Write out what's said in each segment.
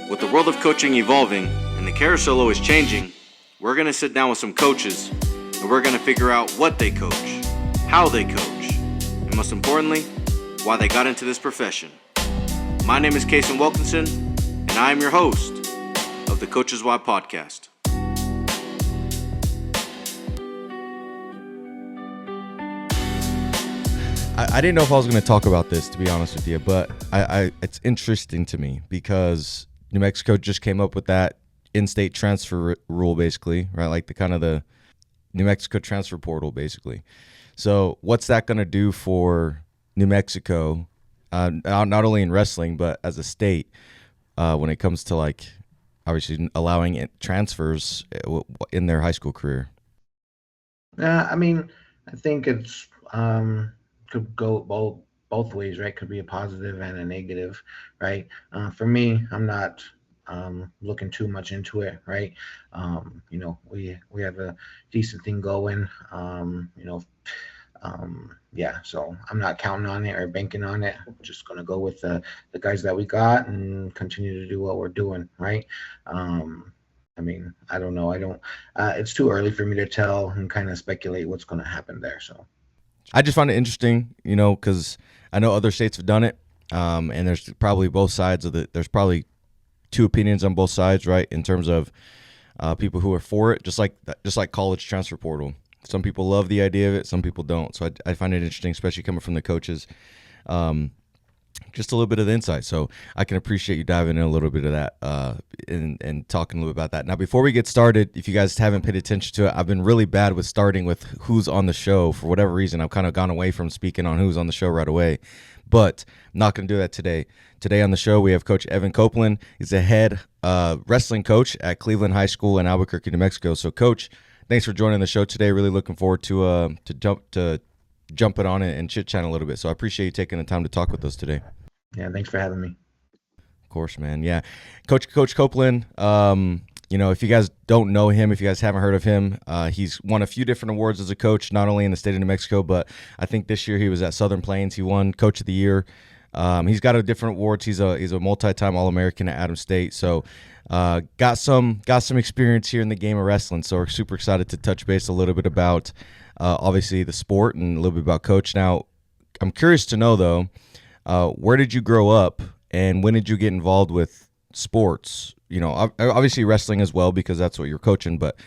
With the world of coaching evolving and the carousel always changing, we're going to sit down with some coaches and we're going to figure out what they coach, how they coach, and most importantly, why they got into this profession. My name is Kason Wilkinson, and I am your host of the Coaches Why podcast. I didn't know if I was going to talk about this, to be honest with you, but it's interesting to me because New Mexico just came up with that in-state transfer rule, basically, right? Like the New Mexico transfer portal, basically. So what's that going to do for New Mexico, not only in wrestling, but as a state, when it comes to, like, obviously allowing transfers in their high school career? I think it's could go both ways, right? Could be a positive and a negative, right? For me, I'm not looking too much into it, right? We have a decent thing going, so I'm not counting on it or banking on it. I'm just gonna go with the guys that we got and continue to do what we're doing, right? I don't know. It's too early for me to tell and kind of speculate what's going to happen there. So I just find it interesting, because I know other states have done it, and there's probably both sides of there's probably two opinions on both sides, right? In terms of people who are for it, just like college transfer portal. Some people love the idea of it, some people don't. So I find it interesting, especially coming from the coaches. Just a little bit of the insight. So I can appreciate you diving in a little bit of that and talking a little bit about that. Now, before we get started, if you guys haven't paid attention to it, I've been really bad with starting with who's on the show. For whatever reason, I've kind of gone away from speaking on who's on the show right away. But I'm not going to do that today. Today on the show, we have Coach Evan Copeland. He's the head wrestling coach at Cleveland High School in Albuquerque, New Mexico. So, Coach, thanks for joining the show today. Really looking forward to jumping on it and chit-chat a little bit. So I appreciate you taking the time to talk with us today. Yeah, thanks for having me. Of course, man. Yeah. Coach Copeland, if you guys don't know him, if you guys haven't heard of him, he's won a few different awards as a coach, not only in the state of New Mexico, but I think this year he was at Southern Plains. He won Coach of the Year. He's got different awards. He's a multi-time All-American at Adams State. So got some experience here in the game of wrestling. So we're super excited to touch base a little bit about obviously the sport and a little bit about Coach. Now, I'm curious to know, though, where did you grow up and when did you get involved with sports? Obviously wrestling as well because that's what you're coaching, but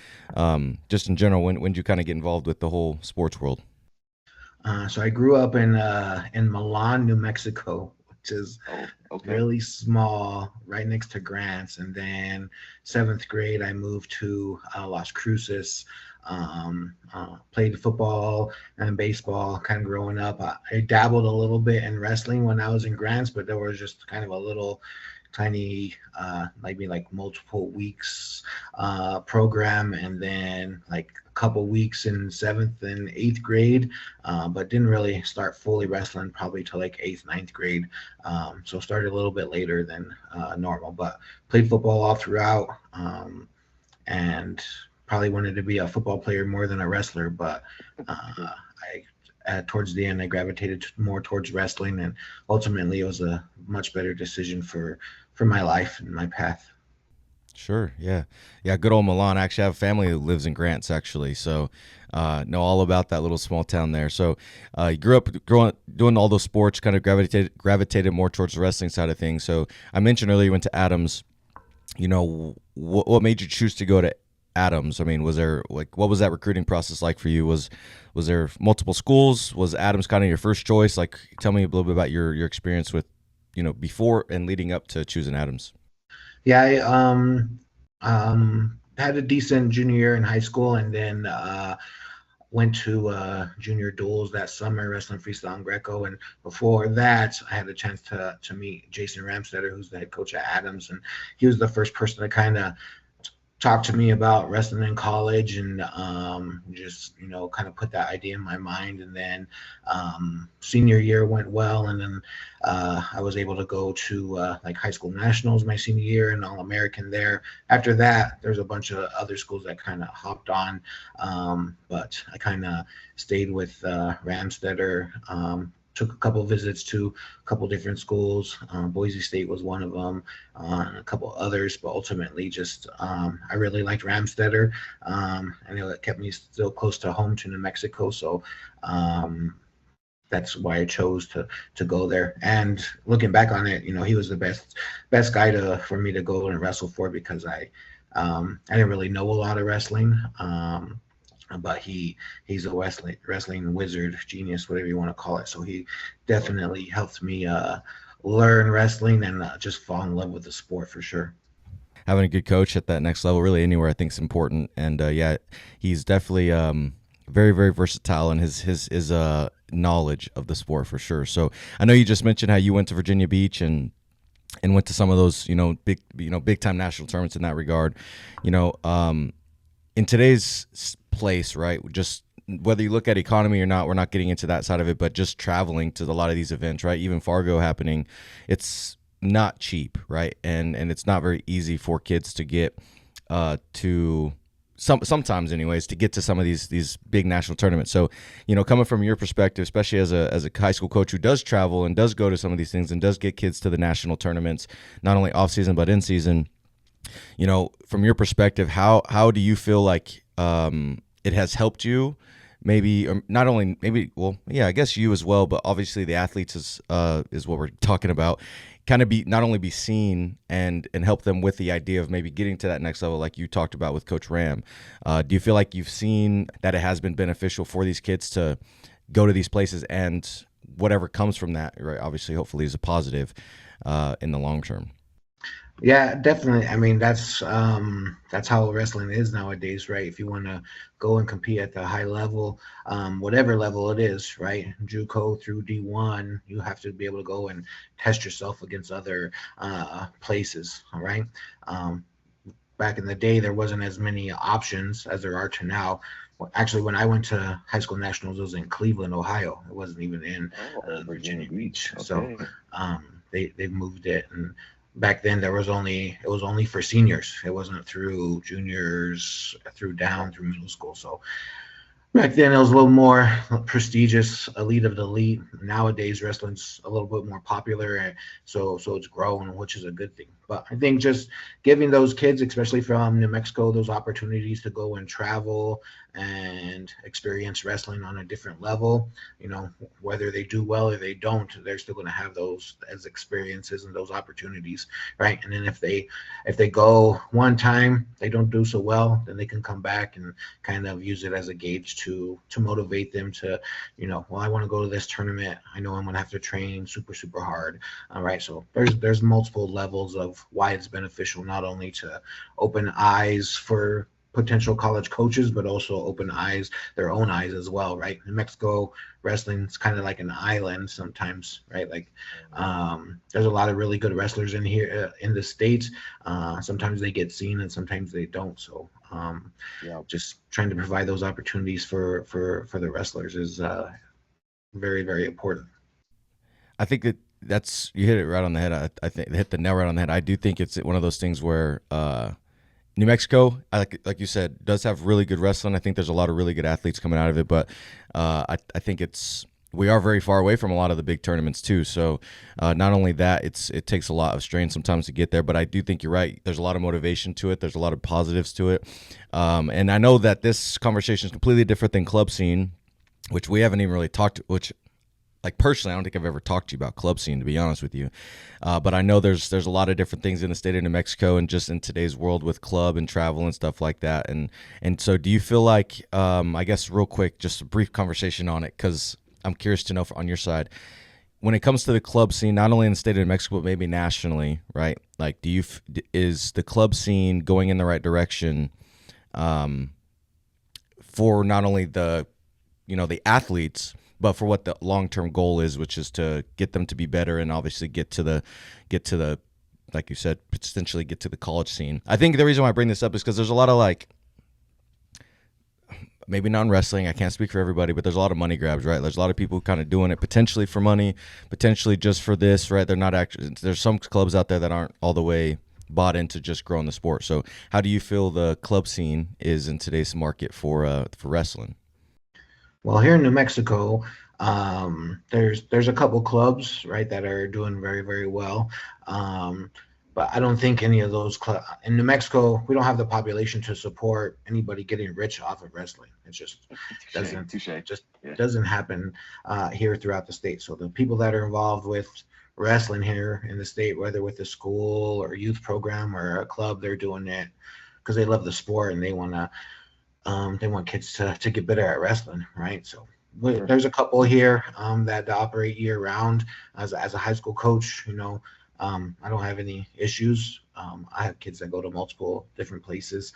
just in general, when did you kind of get involved with the whole sports world? So I grew up in Milan, New Mexico, which is really small, right next to Grants. And then 7th grade, I moved to Las Cruces. Played football and baseball kind of growing up. I dabbled a little bit in wrestling when I was in Grants, but there was just kind of a little tiny maybe like multiple weeks program, and then like a couple weeks in 7th and 8th grade, but didn't really start fully wrestling probably till like 8th, 9th grade. So started a little bit later than normal, but played football all throughout, and probably wanted to be a football player more than a wrestler, but towards the end I gravitated more towards wrestling, and ultimately it was a much better decision for my life and my path. Sure. Yeah. Good old Milan. I actually have a family who lives in Grants, actually. So know all about that little small town there. So you grew up doing all those sports, kind of gravitated more towards the wrestling side of things. So I mentioned earlier you went to Adams. What made you choose to go to Adams? I mean, was there what was that recruiting process like for you? Was there multiple schools? Was Adams kind of your first choice? Like, tell me a little bit about your experience with, before and leading up to choosing Adams. Yeah, I had a decent junior year in high school, and then went to junior duels that summer, wrestling freestyle and Greco. And before that, I had a chance to meet Jason Ramstetter, who's the head coach at Adams, and he was the first person to kind of talk to me about wrestling in college, and just kind of put that idea in my mind. And then senior year went well, and then I was able to go to like high school nationals my senior year and All-American there. After that, there's a bunch of other schools that kind of hopped on, but I kind of stayed with Ramstetter took a couple visits to a couple different schools. Boise State was one of them, and a couple others, but ultimately just I really liked Ramstetter. I know it kept me still close to home to New Mexico, so that's why I chose to go there. And looking back on it, he was the best guy for me to go and wrestle for, because I didn't really know a lot of wrestling. But he's a wrestling wizard, genius, whatever you want to call it. So he definitely helped me learn wrestling and just fall in love with the sport for sure. Having a good coach at that next level, really anywhere, I think is important. And yeah, he's definitely very, very versatile in his knowledge of the sport for sure. So I know you just mentioned how you went to Virginia Beach and went to some of those big time national tournaments in that regard. In today's place, right? Just whether you look at economy or not, we're not getting into that side of it, but just traveling to a lot of these events, right? Even Fargo happening, it's not cheap, right? And it's not very easy for kids to get to sometimes anyways to get to some of these big national tournaments. So, coming from your perspective, especially as a high school coach who does travel and does go to some of these things and does get kids to the national tournaments, not only off season but in season, from your perspective, how do you feel like it has helped you? Maybe, or not only maybe, well, yeah, I guess you as well, but obviously the athletes is what we're talking about. Kind of not only be seen and help them with the idea of maybe getting to that next level, like you talked about with Coach Ram. Do you feel like you've seen that it has been beneficial for these kids to go to these places, and whatever comes from that, right? Obviously, hopefully, is a positive in the long term. Yeah, definitely. I mean, that's how wrestling is nowadays, right? If you want to go and compete at the high level, whatever level it is, right? JUCO through D1, you have to be able to go and test yourself against other places, all right? Back in the day, there wasn't as many options as there are to now. Actually, when I went to high school nationals, it was in Cleveland, Ohio. It wasn't even in Virginia Beach. Okay. So they've moved it. And back then it was only for seniors. It wasn't through juniors, through middle school. So back then it was a little more prestigious, elite of the elite. Nowadays wrestling's a little bit more popular, and so it's grown, which is a good thing. But I think just giving those kids, especially from New Mexico, those opportunities to go and travel and experience wrestling on a different level, whether they do well or they don't, they're still going to have those as experiences and those opportunities, right? And then if they go one time, they don't do so well, then they can come back and kind of use it as a gauge to motivate them to, well, I want to go to this tournament. I know I'm going to have to train super, super hard. All right. So there's multiple levels of why it's beneficial, not only to open eyes for potential college coaches, but also open their own eyes as well, right? In Mexico, wrestling is kind of like an island sometimes, right? Like there's a lot of really good wrestlers in here in the States. Sometimes they get seen and sometimes they don't. So just trying to provide those opportunities for the wrestlers is very, very important. I think that's you hit it right on the head. I think hit the nail right on the head. I do think it's one of those things where New Mexico, like you said, does have really good wrestling. I think there's a lot of really good athletes coming out of it, but I think we are very far away from a lot of the big tournaments too. So not only that, it takes a lot of strain sometimes to get there, but I do think you're right. There's a lot of motivation to it. There's a lot of positives to it. And I know that this conversation is completely different than club scene, which we haven't even really talked, which like personally, I don't think I've ever talked to you about club scene, to be honest with you. But I know there's a lot of different things in the state of New Mexico and just in today's world with club and travel and stuff like that. And so do you feel like, I guess real quick, just a brief conversation on it, because I'm curious to know on your side, when it comes to the club scene, not only in the state of New Mexico, but maybe nationally, right? Like, is the club scene going in the right direction for not only the athletes, but for what the long-term goal is, which is to get them to be better and obviously get to the, like you said, potentially get to the college scene. I think the reason why I bring this up is because there's a lot of maybe not in wrestling, I can't speak for everybody, but there's a lot of money grabs, right? There's a lot of people kind of doing it potentially for money, potentially just for this, right? They're not actually, there's some clubs out there that aren't all the way bought into just growing the sport. So how do you feel the club scene is in today's market for wrestling? Well, here in New Mexico, There's a couple clubs, right, that are doing very, very well. Um, but I don't think any of those clubs in New Mexico, we don't have the population to support anybody getting rich off of wrestling. It just doesn't Touche. just Yeah. doesn't happen here throughout the state. So the people that are involved with wrestling here in the state, whether with a school or youth program or a club, they're doing it because they love the sport and they want kids to get better at wrestling, right? So Sure. there's a couple here that operate year round. As a high school coach, I don't have any issues. I have kids that go to multiple different places.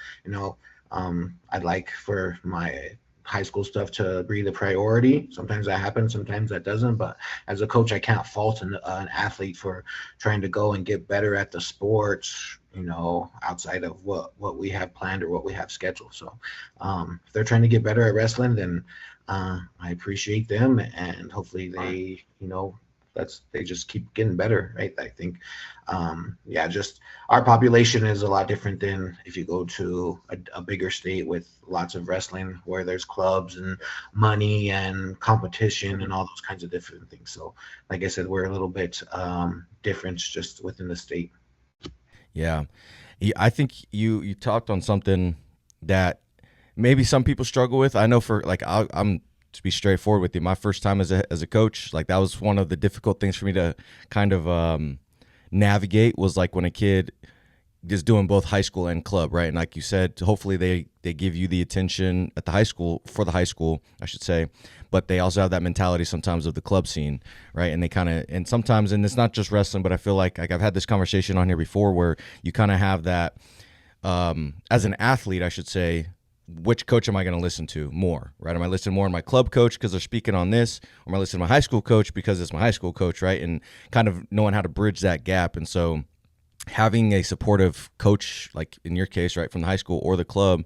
I'd like for my high school stuff to be the priority. Sometimes that happens, sometimes that doesn't. But as a coach, I can't fault an athlete for trying to go and get better at the sports, outside of what we have planned or what we have scheduled. So if they're trying to get better at wrestling, then I appreciate them, and hopefully they just keep getting better, right? I think, just our population is a lot different than if you go to a bigger state with lots of wrestling where there's clubs and money and competition and all those kinds of different things. So, like I said, we're a little bit different just within the state. Yeah. I think you talked on something that maybe some people struggle with. I know for like I'm to be straightforward with you. My first time as a coach, like that was one of the difficult things for me to kind of navigate, was like when a kid is doing both high school and club, right? And like you said, hopefully they give you the attention at the high school, for the high school, I should say, but they also have that mentality sometimes of the club scene, right? And they kind of, and sometimes, and it's not just wrestling, but I feel like I've had this conversation on here before where you kind of have that, as an athlete, I should say, which coach am I going to listen to more, right? Am I listening more to my club coach because they're speaking on this, or am I listening to my high school coach because it's my high school coach, right? And kind of knowing how to bridge that gap. And so having a supportive coach, like in your case, right, from the high school or the club,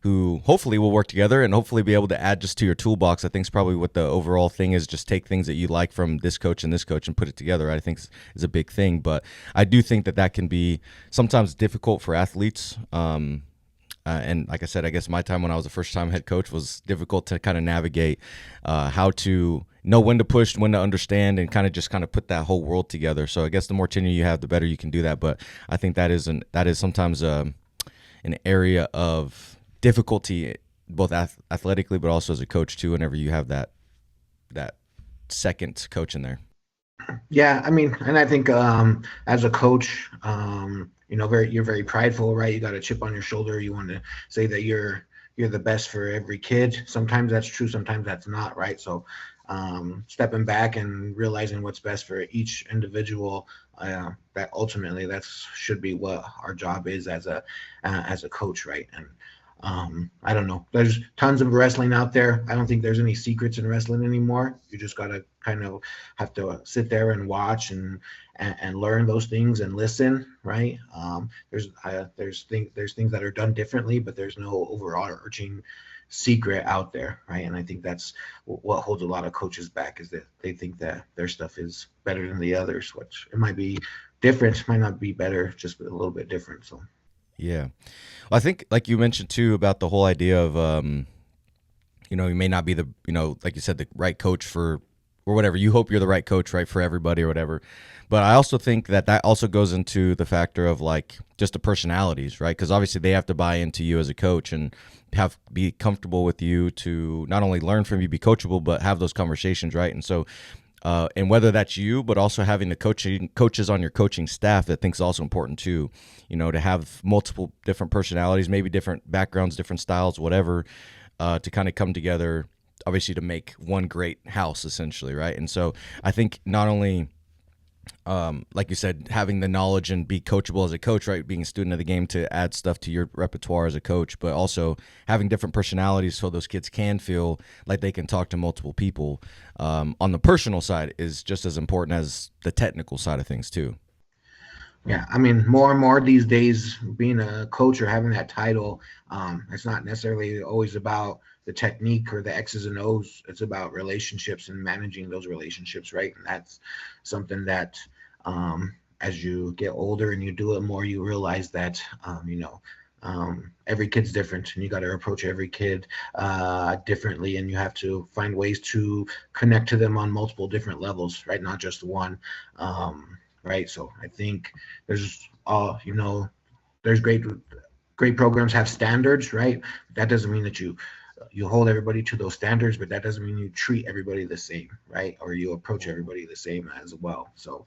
who hopefully will work together and hopefully be able to add just to your toolbox, I think is probably what the overall thing is. Just take things that you like from this coach and put it together, I think is a big thing. But I do think that can be sometimes difficult for athletes. And like I said, I guess my time when I was a first-time head coach was difficult to kind of navigate how to know when to push, when to understand, and kind of put that whole world together. So I guess the more tenure you have, the better you can do that. But I think that is sometimes an area of difficulty, both athletically, but also as a coach too. Whenever you have that second coach in there. Yeah, I mean, and I think as a coach, you're very prideful, right? You got a chip on your shoulder. You want to say that you're the best for every kid. Sometimes that's true, sometimes that's not, right? So stepping back and realizing what's best for each individual, that ultimately should be what our job is as a coach, right? And I don't know. There's tons of wrestling out there. I don't think there's any secrets in wrestling anymore. You just gotta kind of have to sit there and watch and learn those things and listen, right? There's things that are done differently, but there's no overarching secret out there, right? And I think that's what holds a lot of coaches back, is that they think that their stuff is better than the others, which it might be different, might not be better, just a little bit different. So. Yeah. Well, I think like you mentioned too about the whole idea of, you may not be the, like you said, the right coach for, or whatever. You hope you're the right coach, right, for everybody or whatever. But I also think that also goes into the factor of like just the personalities, right? Because obviously they have to buy into you as a coach and be comfortable with you to not only learn from you, be coachable, but have those conversations, right? And so, and whether that's you, but also having the coaches on your coaching staff, I think is also important too. To have multiple different personalities, maybe different backgrounds, different styles, whatever, to kind of come together, obviously to make one great house, essentially, right? And so I think not only, like you said, having the knowledge and be coachable as a coach, right? Being a student of the game to add stuff to your repertoire as a coach, but also having different personalities so those kids can feel like they can talk to multiple people on the personal side is just as important as the technical side of things too. Yeah, I mean, more and more these days, being a coach or having that title, it's not necessarily always about the technique or the X's and O's. It's about relationships and managing those relationships, right? And that's something that, as you get older and you do it more, you realize that, every kid's different, and you got to approach every kid differently, and you have to find ways to connect to them on multiple different levels, right? Not just one, right? So I think there's there's great programs have standards, right? That doesn't mean that you hold everybody to those standards, but that doesn't mean you treat everybody the same, right? Or you approach everybody the same as well. So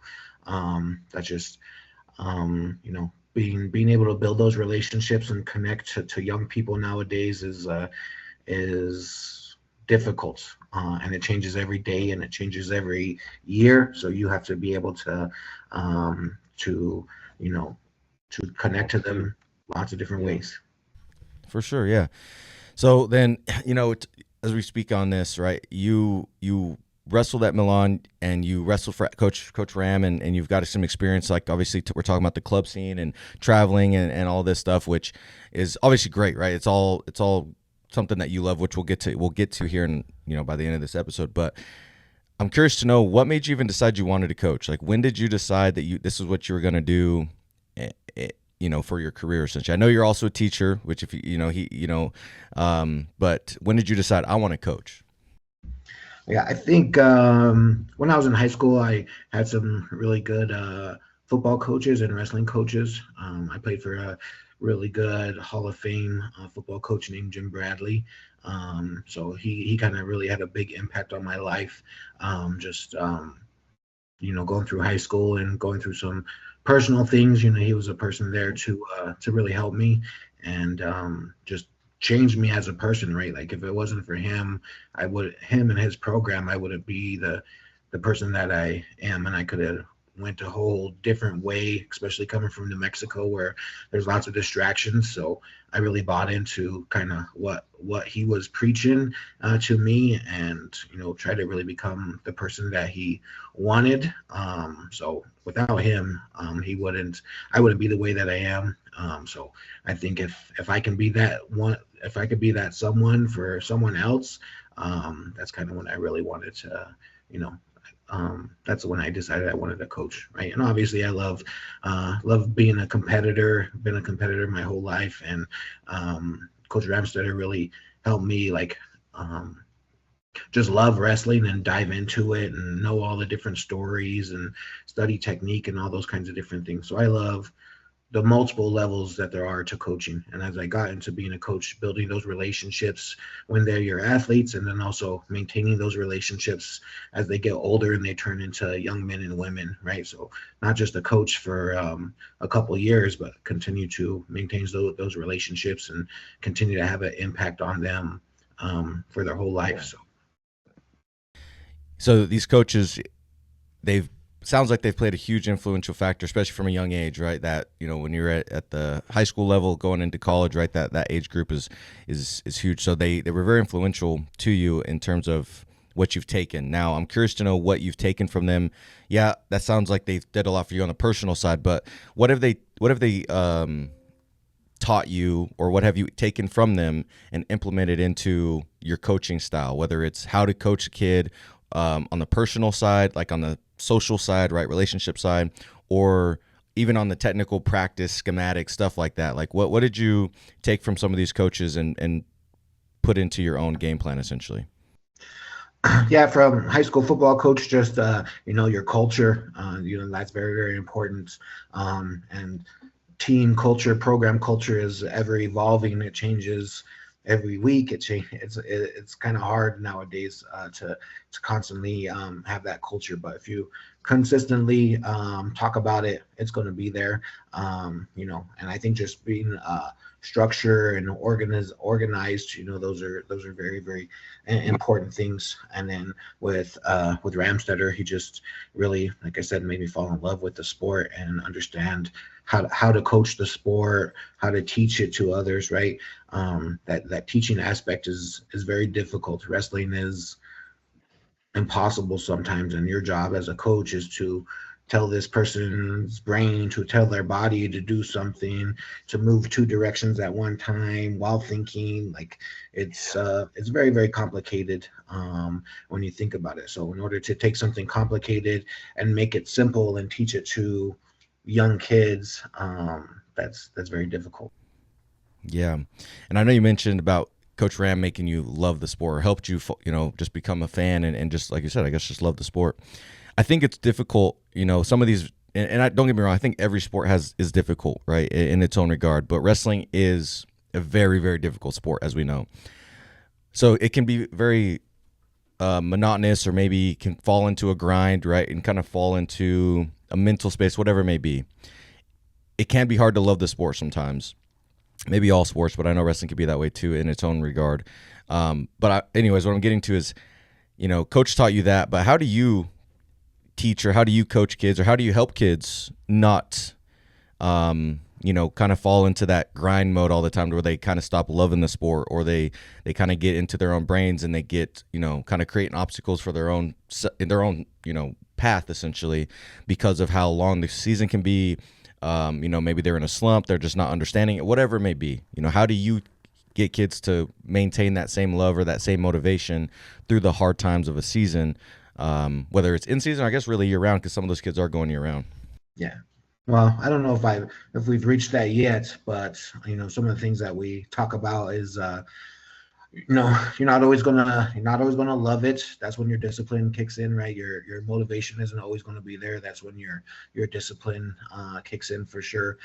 that's just being able to build those relationships and connect to young people nowadays is difficult, and it changes every day and it changes every year. So you have to be able to you know to connect to them lots of different ways. For sure, yeah. So then, as we speak on this, right? You wrestled at Milan and you wrestled for Coach Ram, and you've got some experience. Like obviously, we're talking about the club scene and traveling and all this stuff, which is obviously great, right? It's all something that you love, which we'll get to here, and by the end of this episode. But I'm curious to know what made you even decide you wanted to coach. Like, when did you decide that this is what you were going to do? For your career, essentially. I know you're also a teacher, which if but when did you decide I want to coach? Yeah, I think when I was in high school, I had some really good football coaches and wrestling coaches. I played for a really good Hall of Fame football coach named Jim Bradley. So he kind of really had a big impact on my life. Just going through high school and going through some personal things. He was a person there to really help me and just changed me as a person, right? Like if it wasn't for him, him and his program, I wouldn't be the person that I am, and I could have went a whole different way, especially coming from New Mexico where there's lots of distractions. So I really bought into kind of what he was preaching to me, and try to really become the person that he wanted. So without him, I wouldn't be the way that I am. So I think if I can be that one, if I could be that someone for someone else, that's kind of when I really wanted to, that's when I decided I wanted to coach, right? And obviously I love being a competitor, been a competitor my whole life. And Coach Ramstetter really helped me just love wrestling and dive into it and know all the different stories and study technique and all those kinds of different things. So I love the multiple levels that there are to coaching. And as I got into being a coach, building those relationships when they're your athletes, and then also maintaining those relationships as they get older and they turn into young men and women, right? So not just a coach for a couple of years, but continue to maintain those relationships and continue to have an impact on them for their whole life. So these coaches, they've sounds like they've played a huge influential factor, especially from a young age, right? That when you're at the high school level going into college, right? That age group is huge. So they were very influential to you in terms of what you've taken. Now I'm curious to know what you've taken from them. Yeah, that sounds like they did a lot for you on the personal side, but what have they taught you, or what have you taken from them and implemented into your coaching style? Whether it's how to coach a kid on the personal side, like on the social side, right, relationship side, or even on the technical practice, schematic stuff like that. Like what did you take from some of these coaches and put into your own game plan essentially? Yeah, from high school football coach, just your culture, that's very, very important. And team culture, program culture is ever evolving. It changes every week. It's kind of hard nowadays to constantly have that culture. But if you consistently talk about it, it's going to be there. And I think just being structure and organized, those are very, very important things. And then with Ramstetter, he just really, like I said, made me fall in love with the sport and understand how to coach the sport, how to teach it to others, right? That teaching aspect is very difficult. Wrestling is impossible sometimes, and your job as a coach is to tell this person's brain to tell their body to do something, to move two directions at one time while thinking. Like it's very, very complicated when you think about it. So in order to take something complicated and make it simple and teach it to young kids, that's very difficult. Yeah. And I know you mentioned about Coach Ram making you love the sport, or helped you, just become a fan and just, like you said, I guess just love the sport. I think it's difficult, some of these, and don't get me wrong, I think every sport is difficult, right, in its own regard, but wrestling is a very, very difficult sport, as we know. So it can be very monotonous, or maybe can fall into a grind, right, and kind of fall into a mental space, whatever it may be. It can be hard to love the sport sometimes. Maybe all sports, but I know wrestling can be that way too in its own regard. Anyways, what I'm getting to is, coach taught you that, but how do you teach, or how do you coach kids, or how do you help kids not, kind of fall into that grind mode all the time, where they kind of stop loving the sport, or they kind of get into their own brains, and they get, kind of creating obstacles for their own path, essentially, because of how long the season can be. Maybe they're in a slump, they're just not understanding it, whatever it may be. How do you get kids to maintain that same love or that same motivation through the hard times of a season, whether it's in season, or I guess really year round, because some of those kids are going year round? Yeah. Well, I don't know if we've reached that yet, but some of the things that we talk about is you're not always gonna love it. That's when your discipline kicks in, right? Your motivation isn't always gonna be there. That's when your discipline kicks in for sure.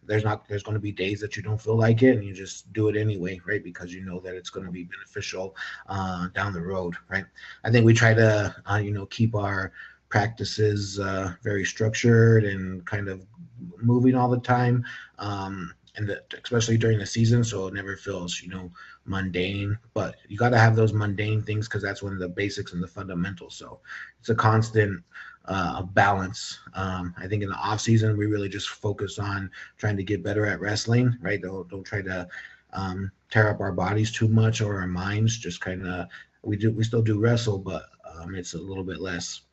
There's gonna be days that you don't feel like it, and you just do it anyway, right? Because you know that it's gonna be beneficial down the road, right? I think we try to keep our practices very structured and kind of moving all the time. Especially during the season, so it never feels mundane. But you got to have those mundane things, because that's when the basics and the fundamentals. So it's a constant balance. I think in the off season we really just focus on trying to get better at wrestling, right? Don't try to tear up our bodies too much, or our minds. Just kind of we still do wrestle, but it's a little bit less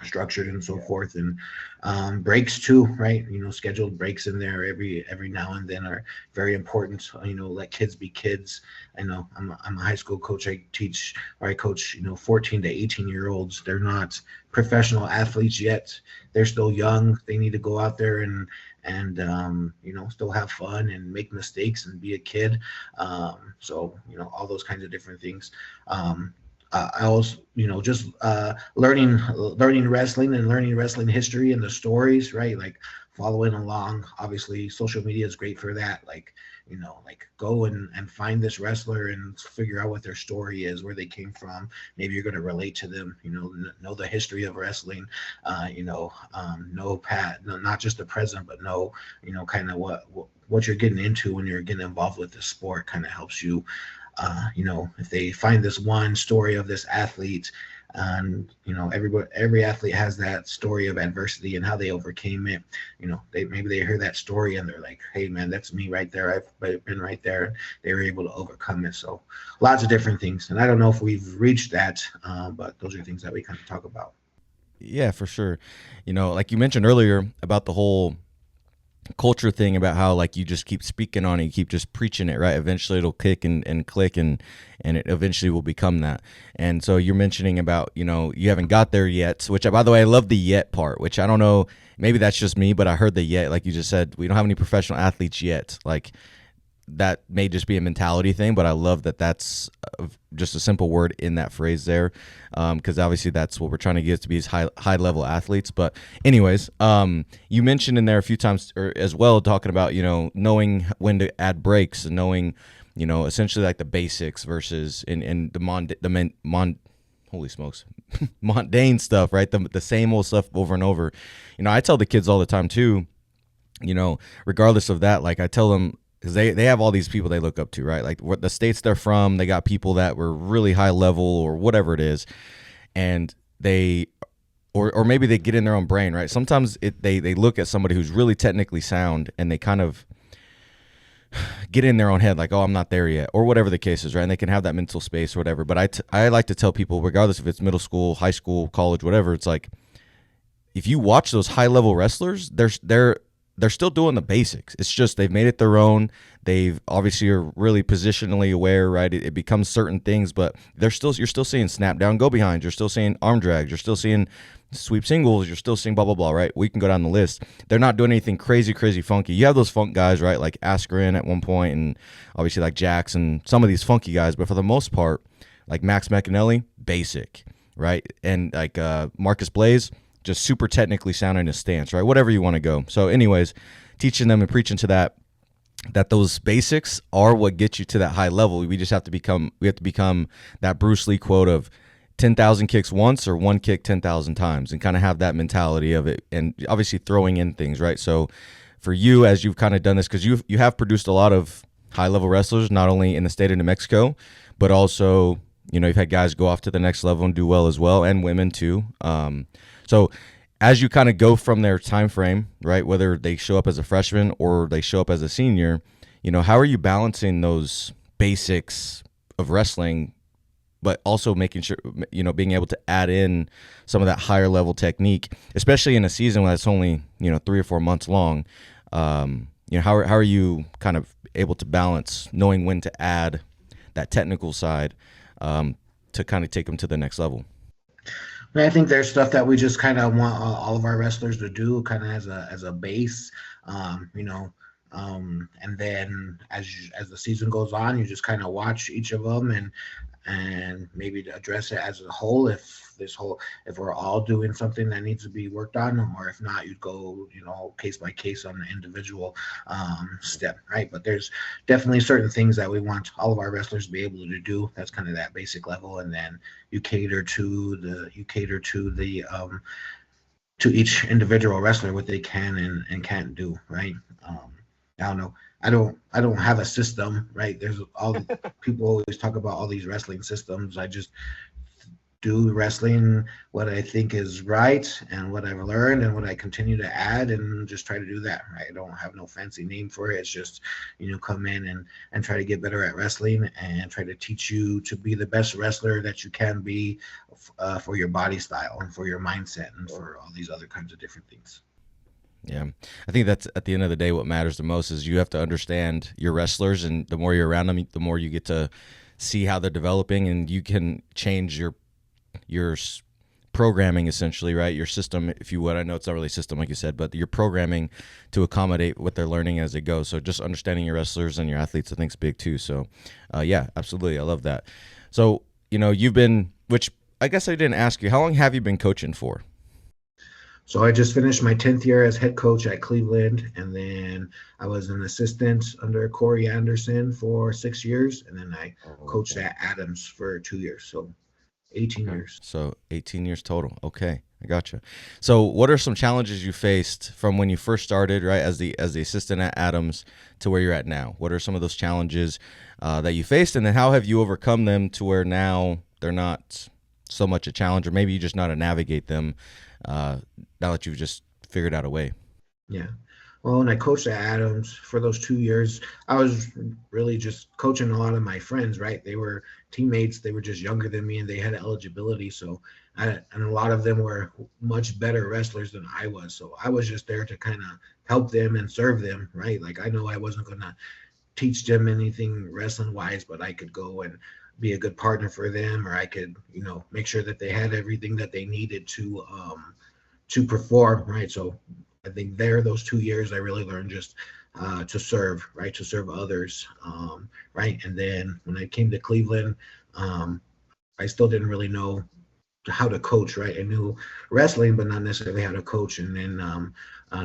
structured and so forth. And breaks too, right? Scheduled breaks in there every now and then are very important. Let kids be kids. I know I'm a high school coach. I coach 14 to 18-year-olds. They're not professional athletes yet. They're still young. They need to go out there and still have fun and make mistakes and be a kid. So all those kinds of different things. I also, just learning wrestling and learning wrestling history and the stories, right? Like following along. Obviously, social media is great for that. Like go and find this wrestler and figure out what their story is, where they came from. Maybe you're going to relate to them. Know the history of wrestling. Not just the present, but know kind of what you're getting into when you're getting involved with the sport. Kind of helps you. If they find this one story of this athlete, and every athlete has that story of adversity and how they overcame it. Maybe they hear that story and they're like, hey man, that's me right there. I've been right there. They were able to overcome it. So lots of different things. And I don't know if we've reached that, but those are things that we kind of talk about. Yeah, for sure. Like you mentioned earlier about the whole culture thing, about how like you just keep speaking on it, you keep just preaching it, right? Eventually it'll kick and click, and it eventually will become that. And so you're mentioning about, you haven't got there yet, which by the way, I love the yet part, which I don't know, maybe that's just me, but I heard the yet, like you just said, we don't have any professional athletes yet. Like that may just be a mentality thing, but I love that that's just a simple word in that phrase there, because obviously that's what we're trying to get to be as high level athletes. But anyways, you mentioned in there a few times as well, talking about knowing when to add breaks, and knowing essentially like the basics versus in the holy smokes, mundane stuff, right? The same old stuff over and over. I tell the kids all the time too, regardless of that, like I tell them, because they have all these people they look up to, right? Like what the states they're from, they got people that were really high level or whatever it is, and or maybe they get in their own brain, right? Sometimes they look at somebody who's really technically sound, and they kind of get in their own head, like, oh, I'm not there yet, or whatever the case is, right? And they can have that mental space or whatever. But I like to tell people, regardless if it's middle school, high school, college, whatever, it's like if you watch those high level wrestlers, they're still doing the basics. It's just they've made it their own. They've obviously are really positionally aware, right? It becomes certain things, but you're still seeing snap down, go behind. You're still seeing arm drags. You're still seeing sweep singles. You're still seeing blah blah blah, right? We can go down the list. They're not doing anything crazy funky. You have those funk guys, right? Like Askren at one point, and obviously like Jax and some of these funky guys. But for the most part, like Max McAnally, basic, right? And like Marcus Blaze, just super technically sound in his stance, right? Whatever you want to go. So anyways, teaching them and preaching to that those basics are what gets you to that high level. We have to become that Bruce Lee quote of 10,000 kicks once or one kick 10,000 times, and kind of have that mentality of it, and obviously throwing in things, right? So for you, as you've kind of done this, because you have produced a lot of high level wrestlers, not only in the state of New Mexico, but also, you've had guys go off to the next level and do well as well, and women too. So as you kind of go from their time frame, right, whether they show up as a freshman or they show up as a senior, how are you balancing those basics of wrestling, but also making sure, being able to add in some of that higher level technique, especially in a season when it's only, 3 or 4 months long. How are you kind of able to balance knowing when to add that technical side to kind of take them to the next level? I think there's stuff that we just kind of want all of our wrestlers to do, kind of as a base, and then as the season goes on, you just kind of watch each of them and maybe to address it as a whole. If we're all doing something that needs to be worked on, or if not, you'd go case by case on the individual step, right? But there's definitely certain things that we want all of our wrestlers to be able to do. That's kind of that basic level, and then you cater to the to each individual wrestler what they can and can't do, right? I don't know. I don't have a system, right? There's all people always talk about all these wrestling systems. I just do wrestling what I think is right and what I've learned and what I continue to add, and just try to do that, right? I don't have no fancy name for it. It's just, come in and try to get better at wrestling and try to teach you to be the best wrestler that you can be for your body style and for your mindset and for all these other kinds of different things. Yeah, I think that's at the end of the day what matters the most is you have to understand your wrestlers, and the more you're around them, the more you get to see how they're developing, and you can change your programming essentially, right? Your system, if you would. I know it's not really a system like you said, but your programming to accommodate what they're learning as they go. So just understanding your wrestlers and your athletes, I think, is big too. So yeah, absolutely. I love that. So, you've been, which I guess I didn't ask you, how long have you been coaching for? So I just finished my 10th year as head coach at Cleveland, and then I was an assistant under Corey Anderson for 6 years, and then I coached at Adams for 2 years, so 18 years. So 18 years total. Okay, I gotcha. So what are some challenges you faced from when you first started, right, as the assistant at Adams to where you're at now? What are some of those challenges that you faced, and then how have you overcome them to where now they're not so much a challenge, or maybe you just know how to navigate them now that you've just figured out a way? Yeah. Well, when I coached at Adams for those 2 years, I was really just coaching a lot of my friends, right? They were teammates. They were just younger than me, and they had eligibility. So, and a lot of them were much better wrestlers than I was. So I was just there to kind of help them and serve them, right? Like, I know I wasn't going to teach them anything wrestling wise, but I could go and be a good partner for them, or I could, make sure that they had everything that they needed to perform, right? So I think those 2 years I really learned just to serve, right? To serve others, right? And then when I came to Cleveland, I still didn't really know how to coach, right? I knew wrestling, but not necessarily how to coach. And then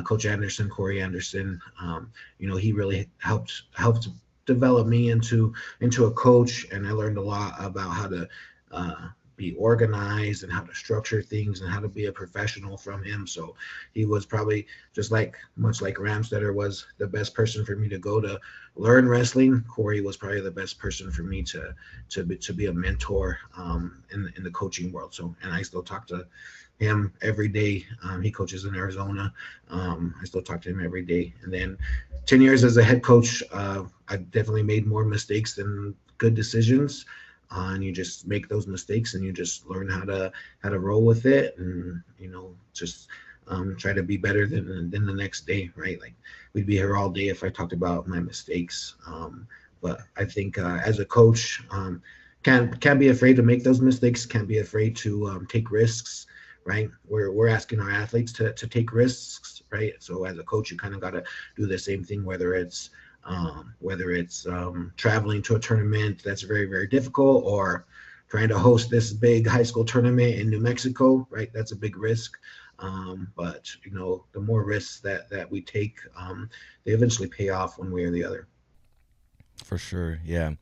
Coach Anderson, Corey Anderson, he really helped develop me into a coach, and I learned a lot about how to be organized and how to structure things and how to be a professional from him. So he was probably much like Ramstetter was the best person for me to go to learn wrestling. Corey was probably the best person for me to be a mentor in the coaching world. So, and I still talk to him every day. He coaches in Arizona. I still talk to him every day. And then 10 years as a head coach, I definitely made more mistakes than good decisions. And you just make those mistakes, and you just learn how to roll with it, and just try to be better than the next day, right? Like we'd be here all day if I talked about my mistakes. But I think as a coach, can't be afraid to make those mistakes. Can't be afraid to take risks, right? We're asking our athletes to take risks, right? So as a coach, you kind of got to do the same thing, whether it's traveling to a tournament that's very very difficult, or trying to host this big high school tournament in New Mexico, right? That's a big risk. But the more risks that we take, they eventually pay off one way or the other. For sure. Yeah.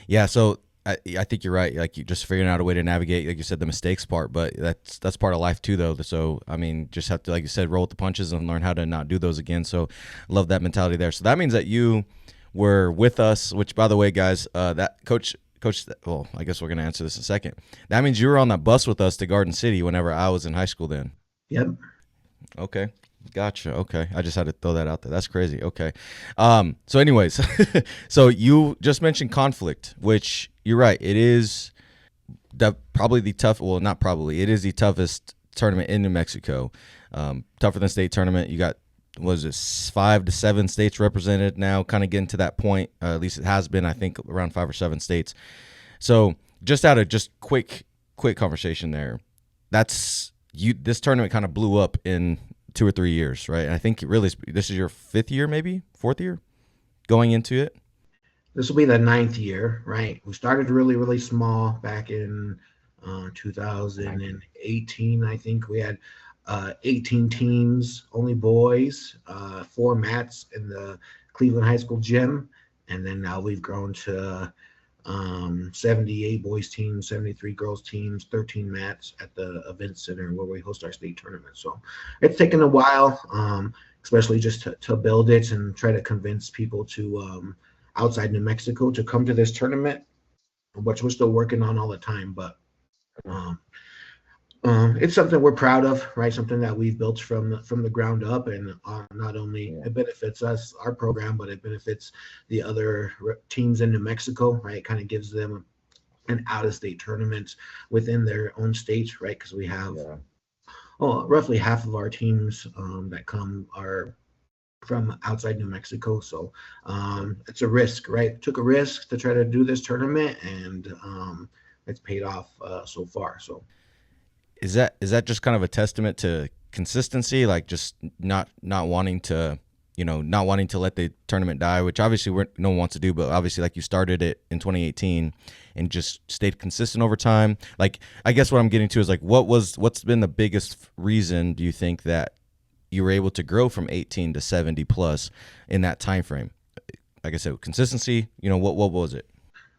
Yeah. So I think you're right. Like you just figuring out a way to navigate, like you said, the mistakes part, but that's part of life too, though. So, I mean, just have to, like you said, roll with the punches and learn how to not do those again. So love that mentality there. So that means that you were with us, which by the way, guys, that coach, well, I guess we're going to answer this in a second. That means you were on that bus with us to Garden City whenever I was in high school then. Yep. Okay. Gotcha. Okay. I just had to throw that out there. That's crazy. Okay. So anyways, so you just mentioned conflict, which you're right. It is probably the tough, well, not probably, it is the toughest tournament in New Mexico. Tougher than state tournament. You got, was it 5 to 7 states represented now, kind of getting to that point. At least it has been, I think, around 5 or 7 states. So just out of just quick conversation there, that's you. This tournament kind of blew up in 2 or 3 years, right? And I think really this is your 5th year, maybe 4th year going into it. This will be the 9th year, right? We started really really small back in 2018. I think we had 18 teams, only boys, 4 mats in the Cleveland High School gym, and then now we've grown to 78 boys teams, 73 girls teams, 13 mats at the event center where we host our state tournament. So it's taken a while, especially just to build it and try to convince people to outside New Mexico to come to this tournament, which we're still working on all the time. But um, it's something we're proud of, right? Something that we've built from the ground up, and not only it benefits us, our program, but it benefits the other teams in New Mexico, right? It kind of gives them an out-of-state tournament within their own state, right? Because we have roughly half of our teams that come are from outside New Mexico, so it's a risk, right? Took a risk to try to do this tournament, and it's paid off so far. So. Is that just kind of a testament to consistency, like just not wanting to, not wanting to let the tournament die, which obviously no one wants to do, but obviously like you started it in 2018 and just stayed consistent over time. Like I guess what I'm getting to is like what's been the biggest reason do you think that you were able to grow from 18 to 70 plus in that time frame? Like I said, consistency. What was it?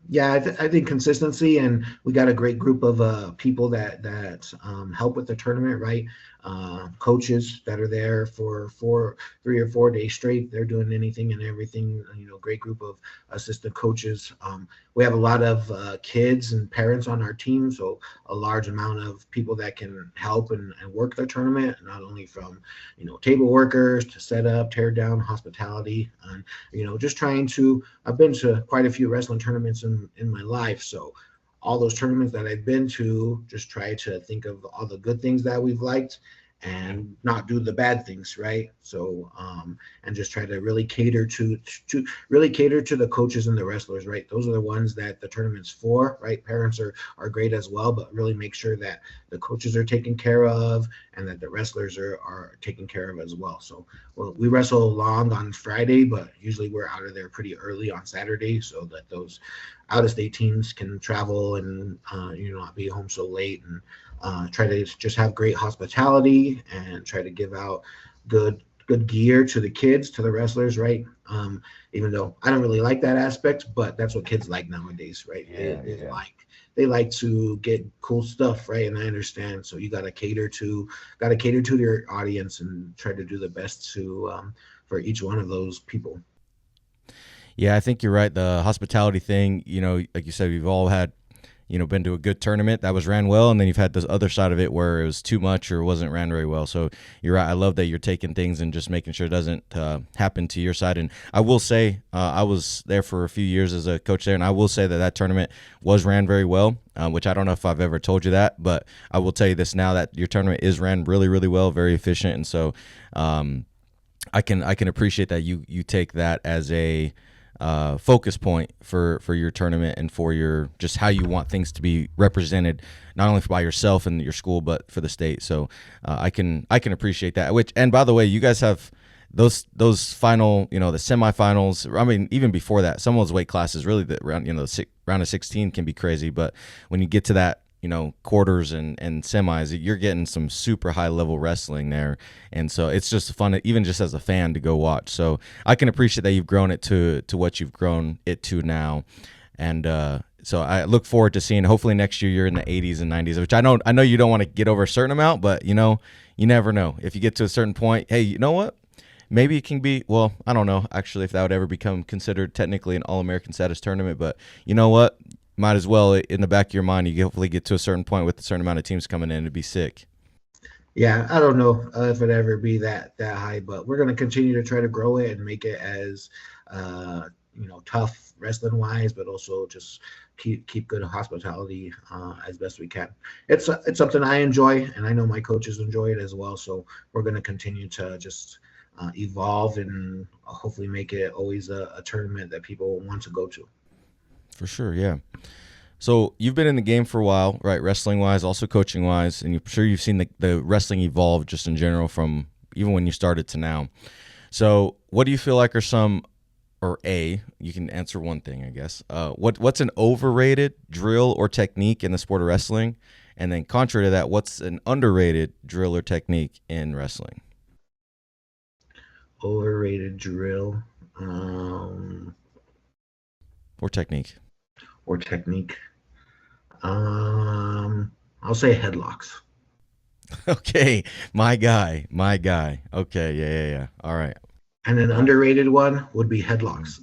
Yeah, I think consistency, and we got a great group of people that help with the tournament, right? Coaches that are there for 3 or 4 days straight. They're doing anything and everything. Great group of assistant coaches. We have a lot of kids and parents on our team, so a large amount of people that can help and work the tournament. Not only from table workers to set up, tear down, hospitality, and just trying to. I've been to quite a few wrestling tournaments in my life, so all those tournaments that I've been to, just try to think of all the good things that we've liked and not do the bad things, right? So and just try to really cater to the coaches and the wrestlers, right? Those are the ones that the tournament's for, right? Parents are great as well, but really make sure that the coaches are taken care of and that the wrestlers are taken care of as well. So we wrestle long on Friday, but usually we're out of there pretty early on Saturday so that those out-of-state teams can travel and not be home so late, and try to just have great hospitality and try to give out good gear to the kids, to the wrestlers, right? Even though I don't really like that aspect, but that's what kids like nowadays, right? They like to get cool stuff, right? And I understand. So you got to cater to your audience and try to do the best to for each one of those people. Yeah, I think you're right. The hospitality thing, like you said, we've all had, been to a good tournament that was ran well, and then you've had this other side of it where it was too much or wasn't ran very well. So you're right. I love that you're taking things and just making sure it doesn't happen to your side. And I will say, I was there for a few years as a coach there, and I will say that tournament was ran very well, which I don't know if I've ever told you that, but I will tell you this now, that your tournament is ran really, really well, very efficient. And so I can appreciate that you take that as a focus point for your tournament and for your just how you want things to be represented, not only by yourself and your school but for the state. So I can appreciate that. Which, and by the way, you guys have those final, the semifinals. I mean, even before that, some of those weight classes, really, the round round of 16 can be crazy. But when you get to that, quarters and semis, you're getting some super high level wrestling there. And so it's just fun, even just as a fan, to go watch. So I can appreciate that you've grown it to what you've grown it to now. And so I look forward to seeing, hopefully next year you're in the 80s and 90s, which I know you don't want to get over a certain amount, but you never know. If you get to a certain point, hey, you know what? Maybe it can be, well, I don't know actually if that would ever become considered technically an All-American status tournament, but you know what? Might as well, in the back of your mind, you hopefully get to a certain point with a certain amount of teams coming in. It'd be sick. Yeah, I don't know if it ever be that high, but we're going to continue to try to grow it and make it as tough wrestling wise, but also just keep good hospitality as best we can. It's something I enjoy, and I know my coaches enjoy it as well. So we're going to continue to just evolve and hopefully make it always a tournament that people want to go to. For sure, yeah. So you've been in the game for a while, right? Wrestling-wise, also coaching-wise, and I'm sure you've seen the wrestling evolve just in general from even when you started to now. So what do you feel like are some, or you can answer one thing, I guess. What's an overrated drill or technique in the sport of wrestling? And then contrary to that, what's an underrated drill or technique in wrestling? Overrated drill. Or technique. I'll say headlocks. Okay, my guy. Okay, yeah. All right. And an underrated one would be headlocks.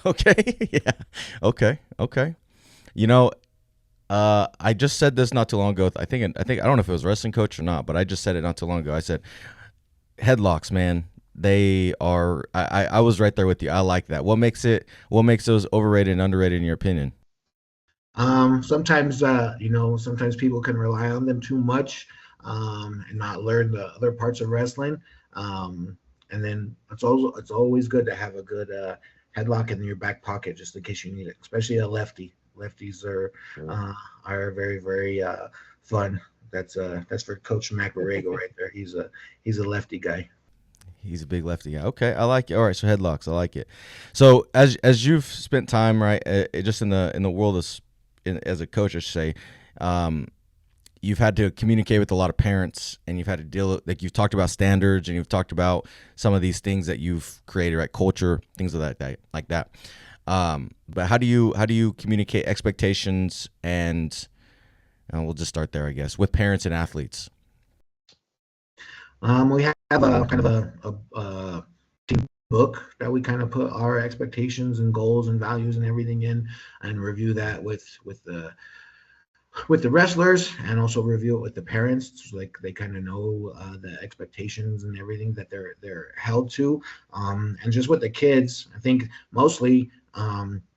Okay, yeah. Okay. I just said this not too long ago. I think I don't know if it was a wrestling coach or not, but I just said it not too long ago. I said headlocks, man. They are. I was right there with you. I like that. What makes those overrated and underrated in your opinion? Sometimes sometimes people can rely on them too much and not learn the other parts of wrestling. And then it's always good to have a good headlock in your back pocket just in case you need it, especially a lefty. Lefties are very, very fun. That's for Coach McBarego right there. He's a lefty guy. He's a big lefty guy. Okay, I like it. All right, so headlocks, I like it. So as you've spent time, right, just in the world as a coach, I should say, you've had to communicate with a lot of parents, and you've had to deal with, like, you've talked about standards, and you've talked about some of these things that you've created, right, culture, things of that like that. But how do you communicate expectations and we'll just start there, I guess, with parents and athletes? We have a kind of a team book that we kind of put our expectations and goals and values and everything in, and review that with the wrestlers, and also review it with the parents, so like they kind of know the expectations and everything that they're held to, and just with the kids, I think mostly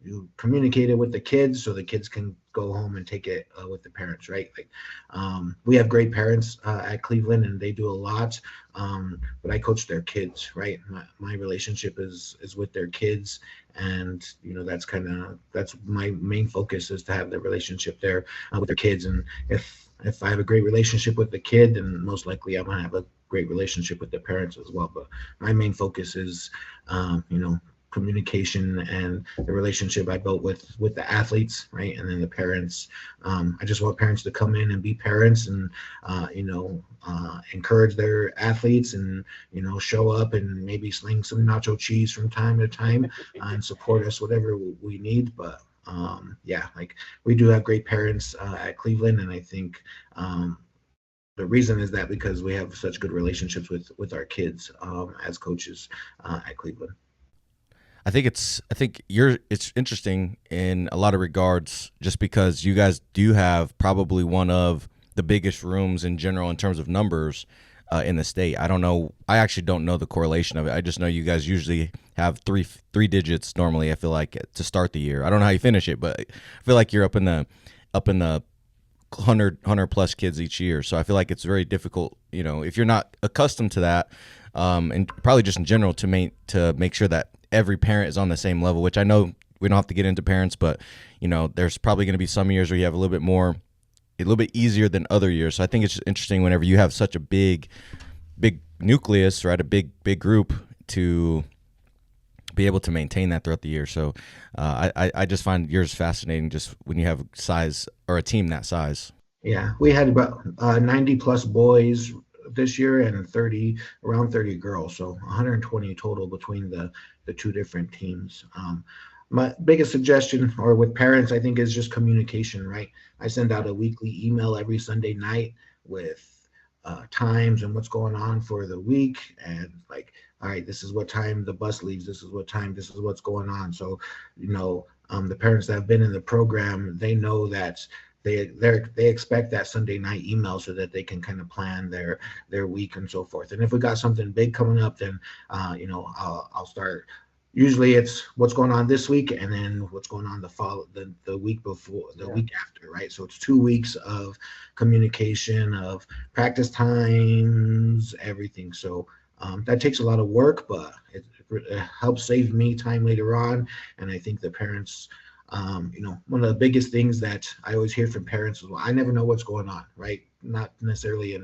you communicate it with the kids so the kids can go home and take it with the parents, right? Like we have great parents at Cleveland, and they do a lot, but I coach their kids, right? My relationship is with their kids, and that's my main focus, is to have the relationship there with their kids. And if I have a great relationship with the kid, then most likely I'm gonna have a great relationship with the parents as well. But my main focus is communication and the relationship I built with the athletes, right? And then the parents. I just want parents to come in and be parents, and encourage their athletes, and show up and maybe sling some nacho cheese from time to time, and support us whatever we need. But like we do have great parents at Cleveland, and I think the reason is that because we have such good relationships with our kids as coaches at Cleveland. I think it's interesting in a lot of regards, just because you guys do have probably one of the biggest rooms in general in terms of numbers in the state. I don't know. I actually don't know the correlation of it. I just know you guys usually have three digits normally. I feel like to start the year. I don't know how you finish it, but I feel like you're up in the 100 plus kids each year. So I feel like it's very difficult, if you're not accustomed to that, and probably just in general to make sure that every parent is on the same level. Which I know we don't have to get into parents, but there's probably going to be some years where you have a little bit easier than other years. So I think it's just interesting whenever you have such a big nucleus, right? A big group to be able to maintain that throughout the year. So I just find yours fascinating, just when you have size or a team that size. Yeah, we had about 90 plus boys this year and around 30 girls, so 120 total between the two different teams. My biggest suggestion, or with parents, I think, is just communication, right? I send out a weekly email every Sunday night with times and what's going on for the week, and like, all right, this is what time the bus leaves, this is what time, this is what's going on. So, the parents that have been in the program, they know that they expect that Sunday night email so that they can kind of plan their week and so forth. And if we got something big coming up, then I'll start. Usually it's what's going on this week and then what's going on the week before, the week after, right? So it's 2 weeks of communication, of practice times, everything. So that takes a lot of work, but it helps save me time later on. And I think the parents, one of the biggest things that I always hear from parents is, well, I never know what's going on, right? Not necessarily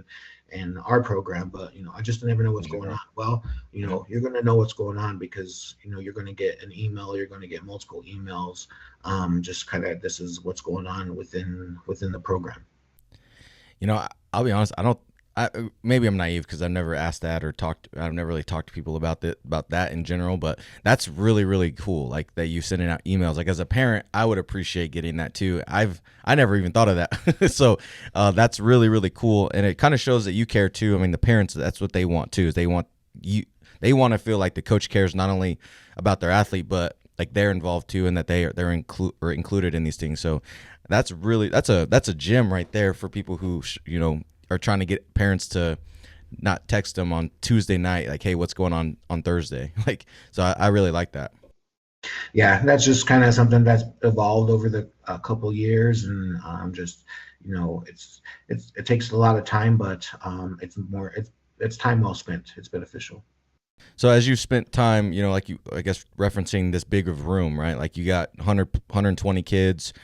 in our program, but I just never know what's going on. Well, you're going to know what's going on because you're going to get an email, you're going to get multiple emails, just kind of, this is what's going on within the program. I'll be honest. Maybe I'm naive because I've never asked that or talked. I've never really talked to people about that in general. But that's really, really cool. Like that you sending out emails. Like as a parent, I would appreciate getting that too. I never even thought of that. So that's really, really cool, and it kind of shows that you care too. I mean, the parents, that's what they want too. Is they want to feel like the coach cares not only about their athlete, but like they're involved too, and that they're included in these things. So that's a gem right there for people who are trying to get parents to not text them on Tuesday night, like, hey, what's going on Thursday? Like, so I really like that. Yeah, that's just kind of something that's evolved over the couple years, and just it takes a lot of time, but it's time well spent. It's beneficial. So as you spent time, like I guess referencing this big of room, right? Like you got 120 kids,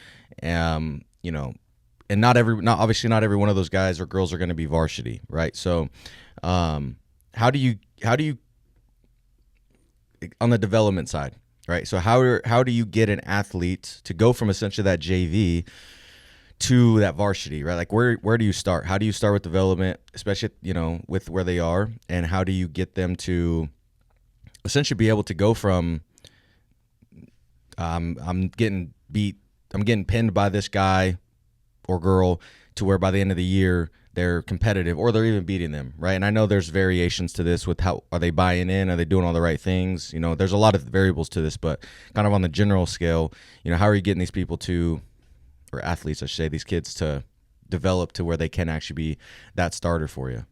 you know, and not obviously not every one of those guys or girls are going to be varsity, right? So, how do you on the development side, right? So how do you get an athlete to go from essentially that JV to that varsity, right? Like where do you start? How do you start with development, especially with where they are, and how do you get them to essentially be able to go from I'm getting beat, I'm getting pinned by this guy or girl to where by the end of the year they're competitive or they're even beating them, right? And I know there's variations to this with how are they buying in, are they doing all the right things? There's a lot of variables to this, but kind of on the general scale, how are you getting these people to, or athletes, I should say, these kids to develop to where they can actually be that starter for you?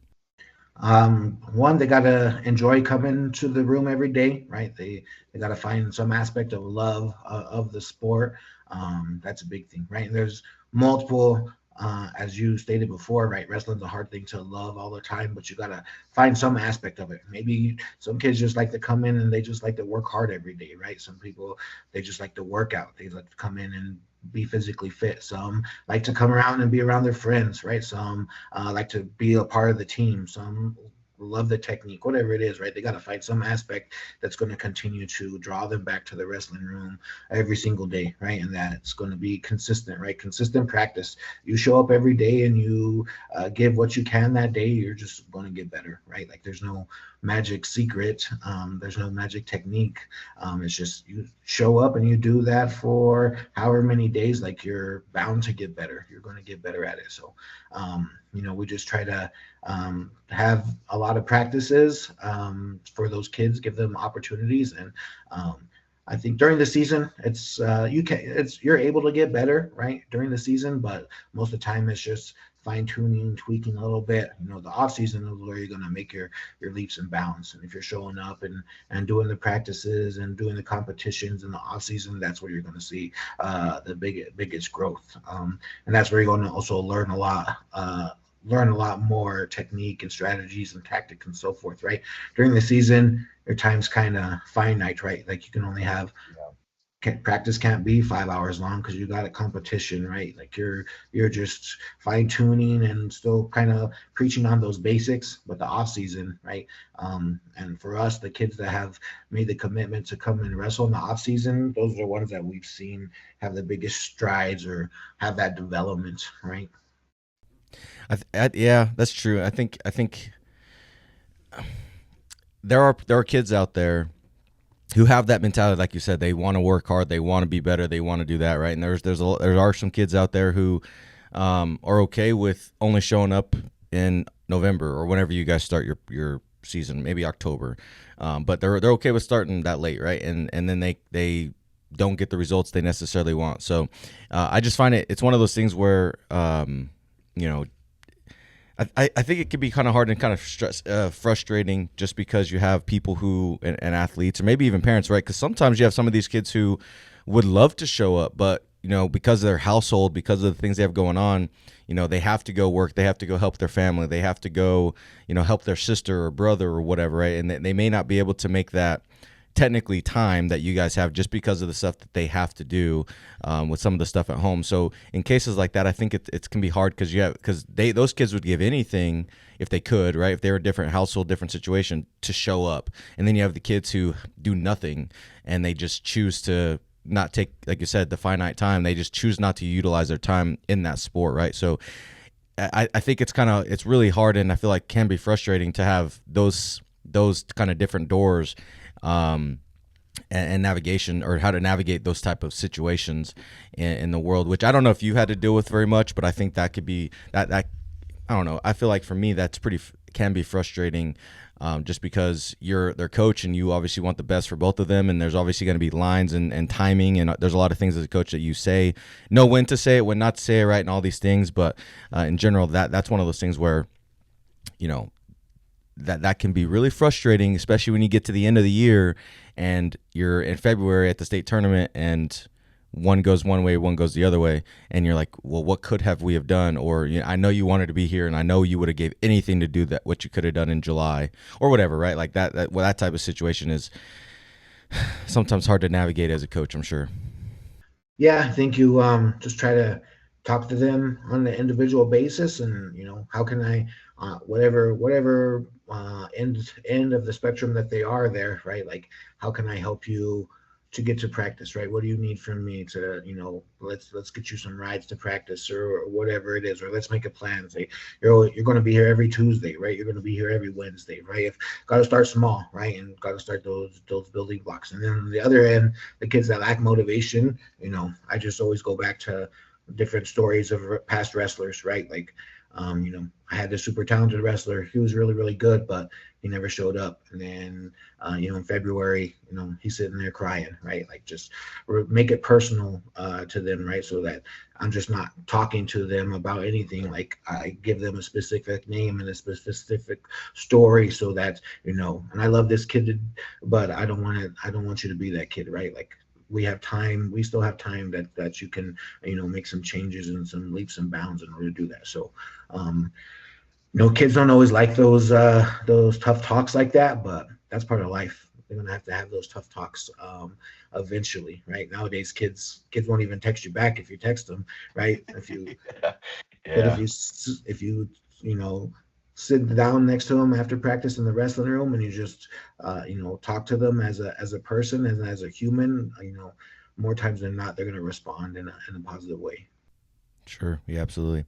One, they gotta enjoy coming to the room every day, right? They gotta find some aspect of love of the sport. That's a big thing, right? And there's multiple, as you stated before, right? Wrestling's a hard thing to love all the time, but you gotta find some aspect of it. Maybe some kids just like to come in and they just like to work hard every day, right? Some people, they just like to work out. They like to come in and be physically fit. Some like to come around and be around their friends, right? Some like to be a part of the team. Some love the technique, whatever it is, right? They got to find some aspect that's going to continue to draw them back to the wrestling room every single day, right? And that's going to be consistent, right? Consistent practice. You show up every day and you give what you can that day, you're just going to get better, right? Like there's no magic secret. There's no magic technique. It's just you show up and you do that for however many days, like you're bound to get better. You're going to get better at it. So, we just try to have a lot of practices for those kids, give them opportunities. And I think during the season, you're able to get better, right, during the season, but most of the time it's just fine tuning, tweaking a little bit. The off season is where you're gonna make your leaps and bounds. And if you're showing up and doing the practices and doing the competitions in the off season, that's where you're gonna see the biggest growth. And that's where you're gonna also learn a lot. Learn a lot more technique and strategies and tactics and so forth, right? During the season, your time's kind of finite, right? Like you can only have practice can't be 5 hours long because you got a competition, right? Like you're just fine tuning and still kind of preaching on those basics, but the off season, right? And for us, the kids that have made the commitment to come and wrestle in the off season, those are the ones that we've seen have the biggest strides or have that development, right? Yeah, that's true. I think there are kids out there who have that mentality, like you said. They want to work hard, they want to be better, they want to do that, right? And there are some kids out there who are okay with only showing up in November or whenever you guys start your season, maybe October, but they're okay with starting that late, right? And then they don't get the results they necessarily want. So I just find it's one of those things where I think it can be kind of hard and kind of frustrating just because you have people who and athletes or maybe even parents, right? Because sometimes you have some of these kids who would love to show up, but because of their household, because of the things they have going on, they have to go work, they have to go help their family, they have to go, help their sister or brother or whatever, right? And they may not be able to make that technically time that you guys have just because of the stuff that they have to do with some of the stuff at home. So in cases like that, I think it can be hard because those kids would give anything if they could, right? If they were a different household, different situation, to show up. And then you have the kids who do nothing and they just choose to not take, like you said, the finite time. They just choose not to utilize their time in that sport, right? So I think it's really hard, and I feel like can be frustrating to have those kind of different doors and navigation, or how to navigate those type of situations in the world, which I don't know if you had to deal with very much, but I think that could be that I don't know. I feel like for me that's can be frustrating, just because you're their coach and you obviously want the best for both of them, and there's obviously going to be lines and timing, and there's a lot of things as a coach that you know when to say it, when not to say it, right, and all these things. But in general, that's one of those things where that can be really frustrating, especially when you get to the end of the year and you're in February at the state tournament and one goes one way, one goes the other way, and you're like, well, what could we have done? Or I know you wanted to be here, and I know you would have gave anything to do that, what you could have done in July or whatever, right? Like that type of situation is sometimes hard to navigate as a coach, I'm sure. Yeah, I think you just try to talk to them on an individual basis, and how can I, whatever end of the spectrum that they are there, right? Like, how can I help you to get to practice, right? What do you need from me to, let's get you some rides to practice, or whatever it is, or let's make a plan. Say you're going to be here every Tuesday, right? You're going to be here every Wednesday, right? Got to start small, right? And got to start those building blocks. And then on the other end, the kids that lack motivation, I just always go back to different stories of past wrestlers, right? Like, I had this super talented wrestler. He was really, really good, but he never showed up. And then, in February, he's sitting there crying, right? Like, just make it personal to them, right? So that I'm just not talking to them about anything. Like, I give them a specific name and a specific story, so that, and I love this kid, but I don't want you to be that kid, right? Like, we still have time that you can, make some changes and some leaps and bounds in order to do that. So, kids don't always like those tough talks like that, but that's part of life. They're gonna have to have those tough talks eventually, right? Nowadays, kids won't even text you back if you text them, right? If you, Yeah. but if you sit down next to them after practice in the wrestling room and you just talk to them as a person and as a human, more times than not they're going to respond in a positive way. Sure. Yeah, absolutely.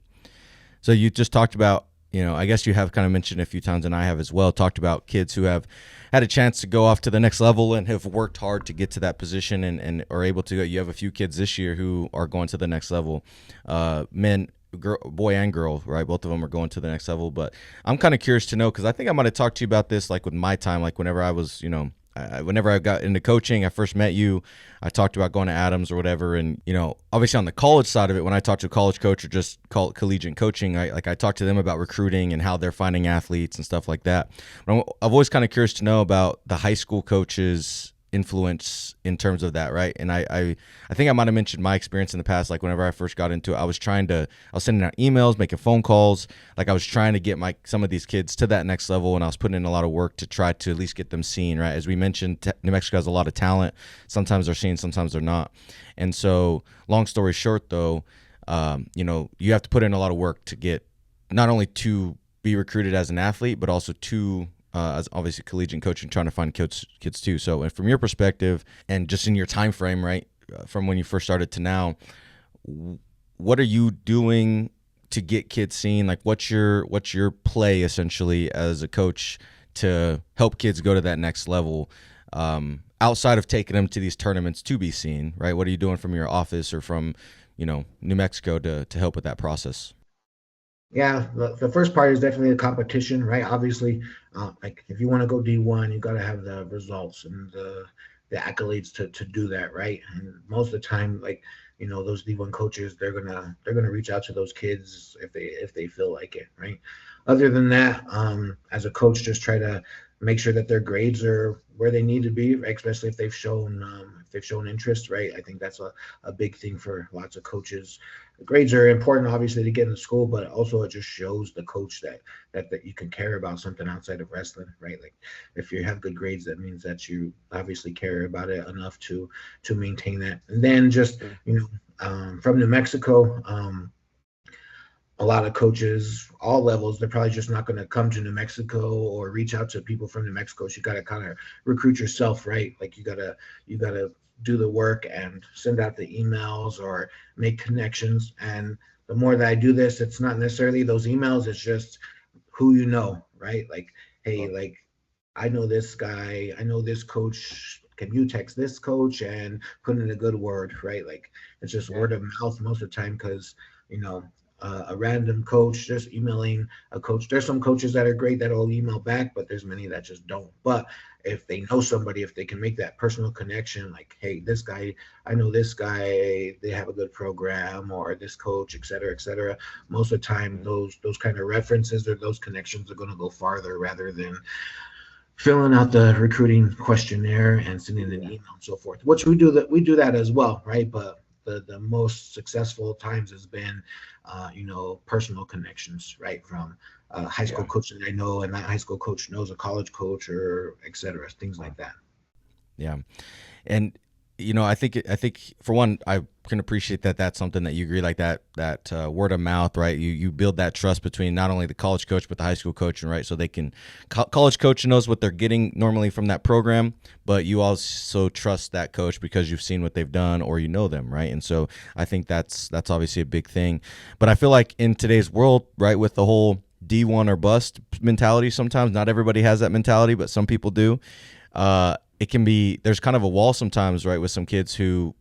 So you just talked about, I guess you have kind of mentioned a few times, and I have as well, talked about kids who have had a chance to go off to the next level and have worked hard to get to that position and are able to go. You have a few kids this year who are going to the next level, boy and girl, right? Both of them are going to the next level. But I'm kind of curious to know, because I think I might have talked to you about this, like with my time, like whenever I was, whenever I got into coaching, I first met you, I talked about going to Adams or whatever. And, obviously on the college side of it, when I talk to a college coach or just call it collegiate coaching, I talk to them about recruiting and how they're finding athletes and stuff like that. But I'm always kind of curious to know about the high school coaches' influence in terms of that, right? And I think I might have mentioned my experience in the past. Like whenever I first got into it, I was sending out emails, making phone calls. Like I was trying to get some of these kids to that next level, and I was putting in a lot of work to try to at least get them seen, right? As we mentioned, New Mexico has a lot of talent. Sometimes they're seen, sometimes they're not. And so long story short though, you have to put in a lot of work to get not only to be recruited as an athlete, but also to as obviously collegiate coaching, trying to find kids too. So from your perspective and just in your time frame, right, from when you first started to now, what are you doing to get kids seen? Like what's your play essentially as a coach to help kids go to that next level, outside of taking them to these tournaments to be seen, right? What are you doing from your office or from, New Mexico to help with that process? Yeah, the first part is definitely a competition, right? Obviously, like if you want to go D1, you got to have the results and the accolades to do that, right? And most of the time, like those D1 coaches, they're gonna reach out to those kids if they feel like it, right? Other than that, as a coach, just try to make sure that their grades are where they need to be, right? Especially if they've shown interest, right? I think that's a big thing for lots of coaches. Grades are important, obviously, to get in school, but also it just shows the coach that you can care about something outside of wrestling, right? Like if you have good grades, that means that you obviously care about it enough to maintain that. And then just from New Mexico, a lot of coaches, all levels, they're probably just not going to come to New Mexico or reach out to people from New Mexico. So you got to kind of recruit yourself, right? Like you gotta do the work and send out the emails or make connections. And the more that I do this, it's not necessarily those emails. It's just who right? Like, hey, like I know this guy, I know this coach. Can you text this coach and put in a good word, right? Like it's just word of mouth most of the time because a random coach just emailing a coach. There's some coaches that are great that'll email back, but there's many that just don't. But if they know somebody, if they can make that personal connection, like, hey, this guy, I know this guy, they have a good program, or this coach, et cetera, most of the time those kind of references or those connections are going to go farther rather than filling out the recruiting questionnaire and sending an email and so forth, which we do that as well, right? But the most successful times has been personal connections, right? From high school coach that I know, and that high school coach knows a college coach, or et cetera, things like that. Yeah. And I think for one, I can appreciate that that's something that you agree, like that word of mouth, right? You build that trust between not only the college coach but the high school coach, right? So they can college coach knows what they're getting normally from that program, but you also trust that coach because you've seen what they've done or them, right? And so I think that's obviously a big thing. But I feel like in today's world, right, with the whole D1 or bust mentality, sometimes not everybody has that mentality, but some people do. It can be, there's kind of a wall sometimes, right, with some kids who,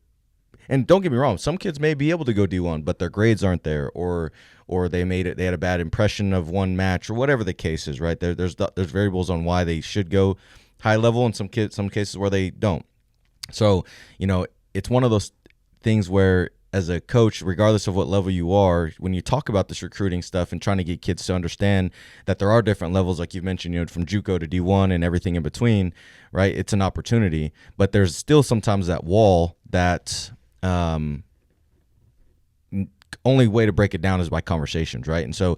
and don't get me wrong, some kids may be able to go D1, but their grades aren't there, or they had a bad impression of one match, or whatever the case is, right? There's variables on why they should go high level, and some cases where they don't. So, it's one of those things where, as a coach, regardless of what level you are, when you talk about this recruiting stuff and trying to get kids to understand that there are different levels, like you've mentioned, from JUCO to D1 and everything in between, right? It's an opportunity, but there's still sometimes that wall that only way to break it down is by conversations, right? And so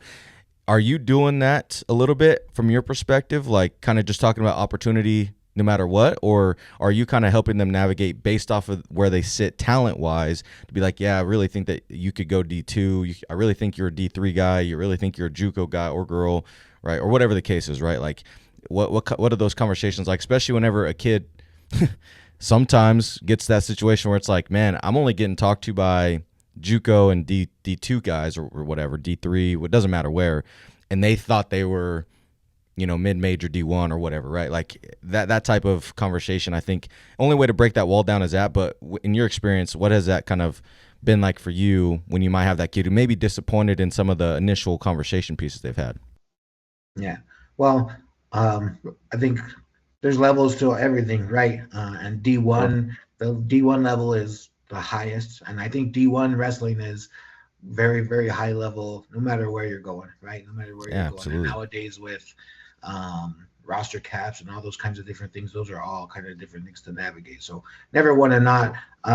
are you doing that a little bit from your perspective, like kind of just talking about opportunity no matter what, or are you kind of helping them navigate based off of where they sit talent-wise to be like, yeah, I really think that you could go D2. I really think you're a D3 guy. You really think you're a JUCO guy or girl, right? Or whatever the case is, right? Like what are those conversations like, especially whenever a kid sometimes gets that situation where it's like, man, I'm only getting talked to by JUCO and D2 guys or whatever, D3, it doesn't matter where, and they thought they were mid-major D1 or whatever, right? Like that type of conversation, I think only way to break that wall down is that. But in your experience, what has that kind of been like for you when you might have that kid who may be disappointed in some of the initial conversation pieces they've had? Yeah. Well, I think there's levels to everything, right? And Sure. D1, the D1 level is the highest, and I think D1 wrestling is very, very high level, no matter where you're going, right? No matter where you're Yeah, going. And absolutely. nowadays with roster caps and all those kinds of different things, those are all kind of different things to navigate. So never want to not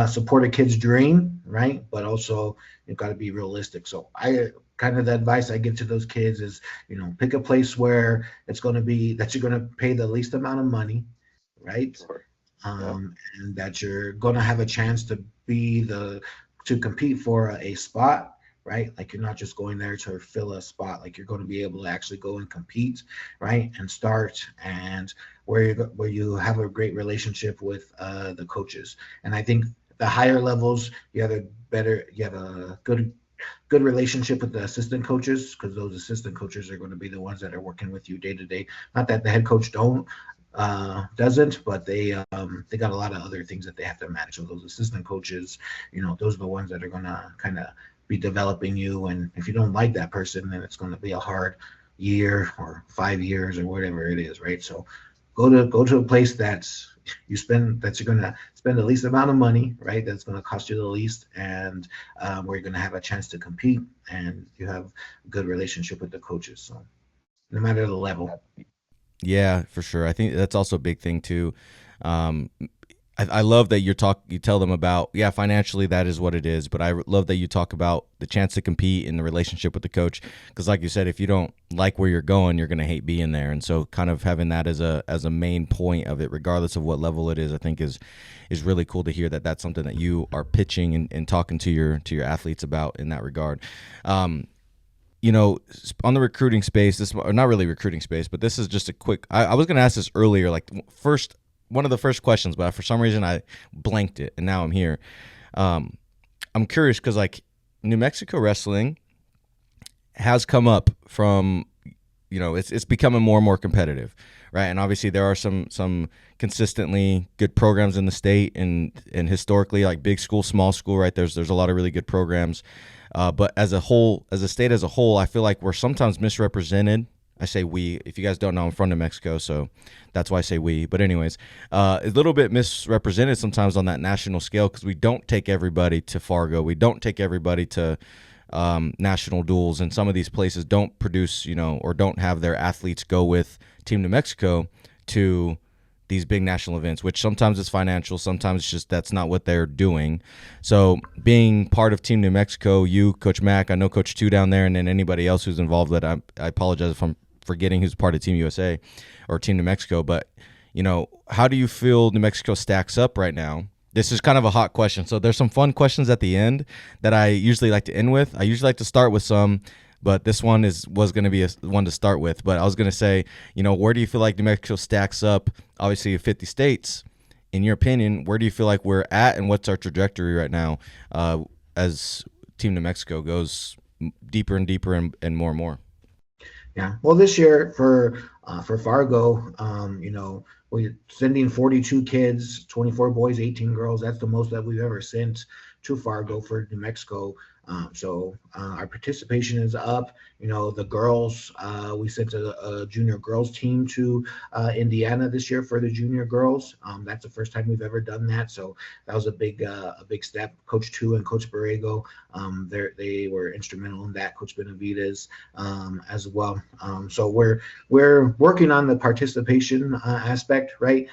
support a kid's dream, right? But also you've got to be realistic. So I kind of the advice I give to those kids is, pick a place where it's going to be that you're going to pay the least amount of money, right? Sure. Yep. And that you're going to have a chance to be to compete for a spot, right? Like you're not just going there to fill a spot, like you're going to be able to actually go and compete, right? And start, and where you have a great relationship with the coaches. And I think the higher levels, you have a good relationship with the assistant coaches, because those assistant coaches are going to be the ones that are working with you day to day. Not that the head coach doesn't, but they got a lot of other things that they have to manage. So those assistant coaches, those are the ones that are going to kind of be developing you. And if you don't like that person, then it's going to be a hard year or 5 years or whatever it is, right? So go to a place that you're going to spend the least amount of money, right? That's going to cost you the least, and where you're going to have a chance to compete, and you have a good relationship with the coaches. So no matter the level. Yeah, for sure. I think that's also a big thing too. Um, I love that you tell them about, yeah, financially that is what it is, but I love that you talk about the chance to compete in the relationship with the coach, because like you said, if you don't like where you're going, you're going to hate being there. And so kind of having that as a main point of it, regardless of what level it is, I think is really cool to hear that that's something that you are pitching and talking to your athletes about in that regard. On the recruiting space, this, or not really recruiting space, but this is just a quick. I was going to ask this earlier, like first one of the first questions, but for some reason I blanked it, and now I'm here. I'm curious because like New Mexico wrestling has come up from, it's becoming more and more competitive, right? And obviously there are some consistently good programs in the state, and historically, like big school, small school, right? There's a lot of really good programs. But as a whole, as a state as a whole, I feel like we're sometimes misrepresented. I say we. If you guys don't know, I'm from New Mexico, so that's why I say we. But anyways, a little bit misrepresented sometimes on that national scale, because we don't take everybody to Fargo. We don't take everybody to national duels, and some of these places don't produce, or don't have their athletes go with Team New Mexico to these big national events, which sometimes is financial, sometimes it's just that's not what they're doing. So being part of Team New Mexico, you, Coach Mack, I know Coach Two down there, and then anybody else who's involved, that I apologize if I'm forgetting who's part of Team USA or Team New Mexico, but how do you feel New Mexico stacks up right now? This is kind of a hot question. So there's some fun questions at the end that I usually like to end with. I usually like to start with some, but this one was going to be one to start with. But I was going to say, where do you feel like New Mexico stacks up? Obviously, 50 states. In your opinion, where do you feel like we're at, and what's our trajectory right now as Team New Mexico goes deeper and deeper and more and more? Yeah. Well, this year for Fargo, we're sending 42 kids, 24 boys, 18 girls. That's the most that we've ever sent to Fargo for New Mexico. So our participation is up. The girls, we sent a junior girls team to Indiana this year for the junior girls. That's the first time we've ever done that. So that was a big step. Coach Two and Coach Borrego, they were instrumental in that. Coach Benavides as well. So we're working on the participation aspect, right?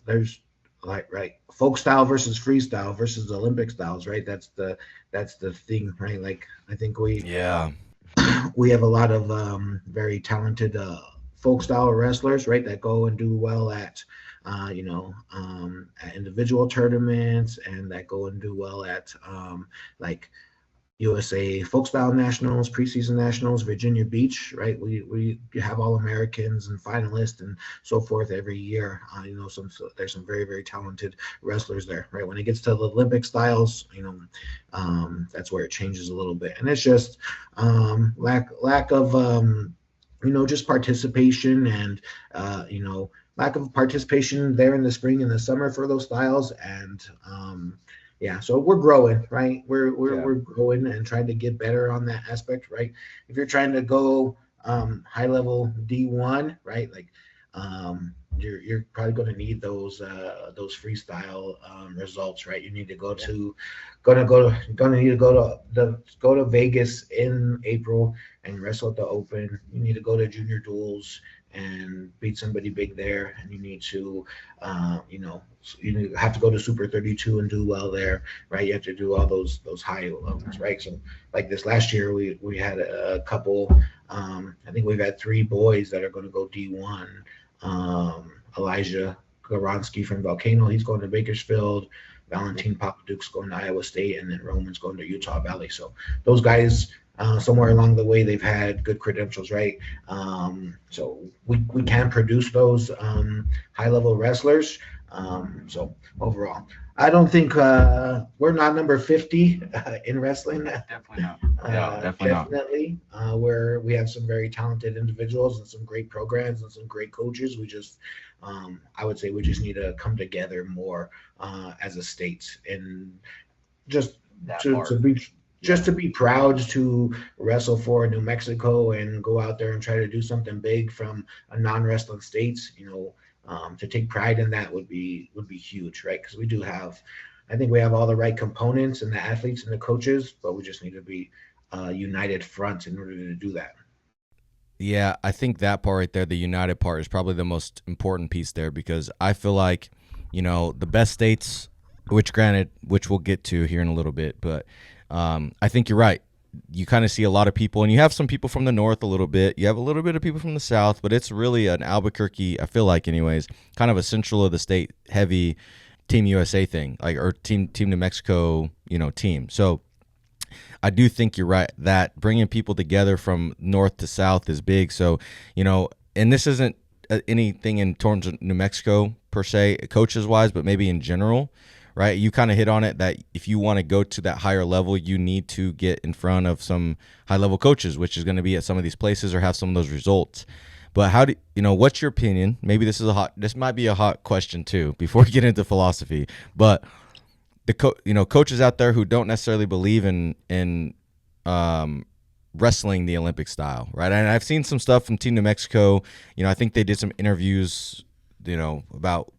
There's right, folk style versus freestyle versus Olympic styles, right? That's the thing, right? Like I think Yeah. we have a lot of very talented folk style wrestlers, right, that go and do well at individual tournaments, and that go and do well at like USA Folk Style Nationals, preseason nationals, Virginia Beach, right? We have all Americans and finalists and so forth every year. There's some very, very talented wrestlers there, right? When it gets to the Olympic styles, that's where it changes a little bit, and it's just lack of just participation, and lack of participation there in the spring and the summer for those styles. And yeah, so we're growing, right? We're growing and trying to get better on that aspect, right? If you're trying to go high level D1, right? Like You're probably going to need those freestyle results, right? You need to gonna need to go to Vegas in April and wrestle at the Open. You need to go to junior duels and beat somebody big there, and you need to, have to go to Super 32 and do well there, right? You have to do all those high levels, right? So like this last year, we had a couple. I think we've had three boys that are going to go D1. Elijah Goronsky from Volcano, he's going to Bakersfield. Valentin Papaduke's going to Iowa State, and then Roman's going to Utah Valley. So those guys, somewhere along the way, they've had good credentials, right? So we can produce those high level wrestlers. So overall, I don't think we're not number 50 in wrestling. Definitely not. Yeah, Definitely. Where we have some very talented individuals and some great programs and some great coaches. We just, I would say, we just need to come together more as a state and just to be proud to wrestle for New Mexico and go out there and try to do something big from a non-wrestling state. To take pride in that would be huge, right? Because I think we have all the right components and the athletes and the coaches, but we just need to be united front in order to do that. Yeah, I think that part right there, the united part, is probably the most important piece there, because I feel like, the best states, which we'll get to here in a little bit, but I think you're right. You kind of see a lot of people, and you have some people from the north a little bit. You have a little bit of people from the south, but it's really an Albuquerque, I feel like anyways, kind of a central of the state heavy Team USA thing, like, or Team New Mexico, team. So I do think you're right that bringing people together from north to south is big. So, and this isn't anything in terms of New Mexico per se, coaches wise, but maybe in general. Right, you kind of hit on it that if you want to go to that higher level, you need to get in front of some high-level coaches, which is going to be at some of these places or have some of those results. But how do what's your opinion? Maybe this might be a hot question too before we get into philosophy. But the coaches out there who don't necessarily believe in wrestling the Olympic style, right? And I've seen some stuff from Team New Mexico. I think they did some interviews, about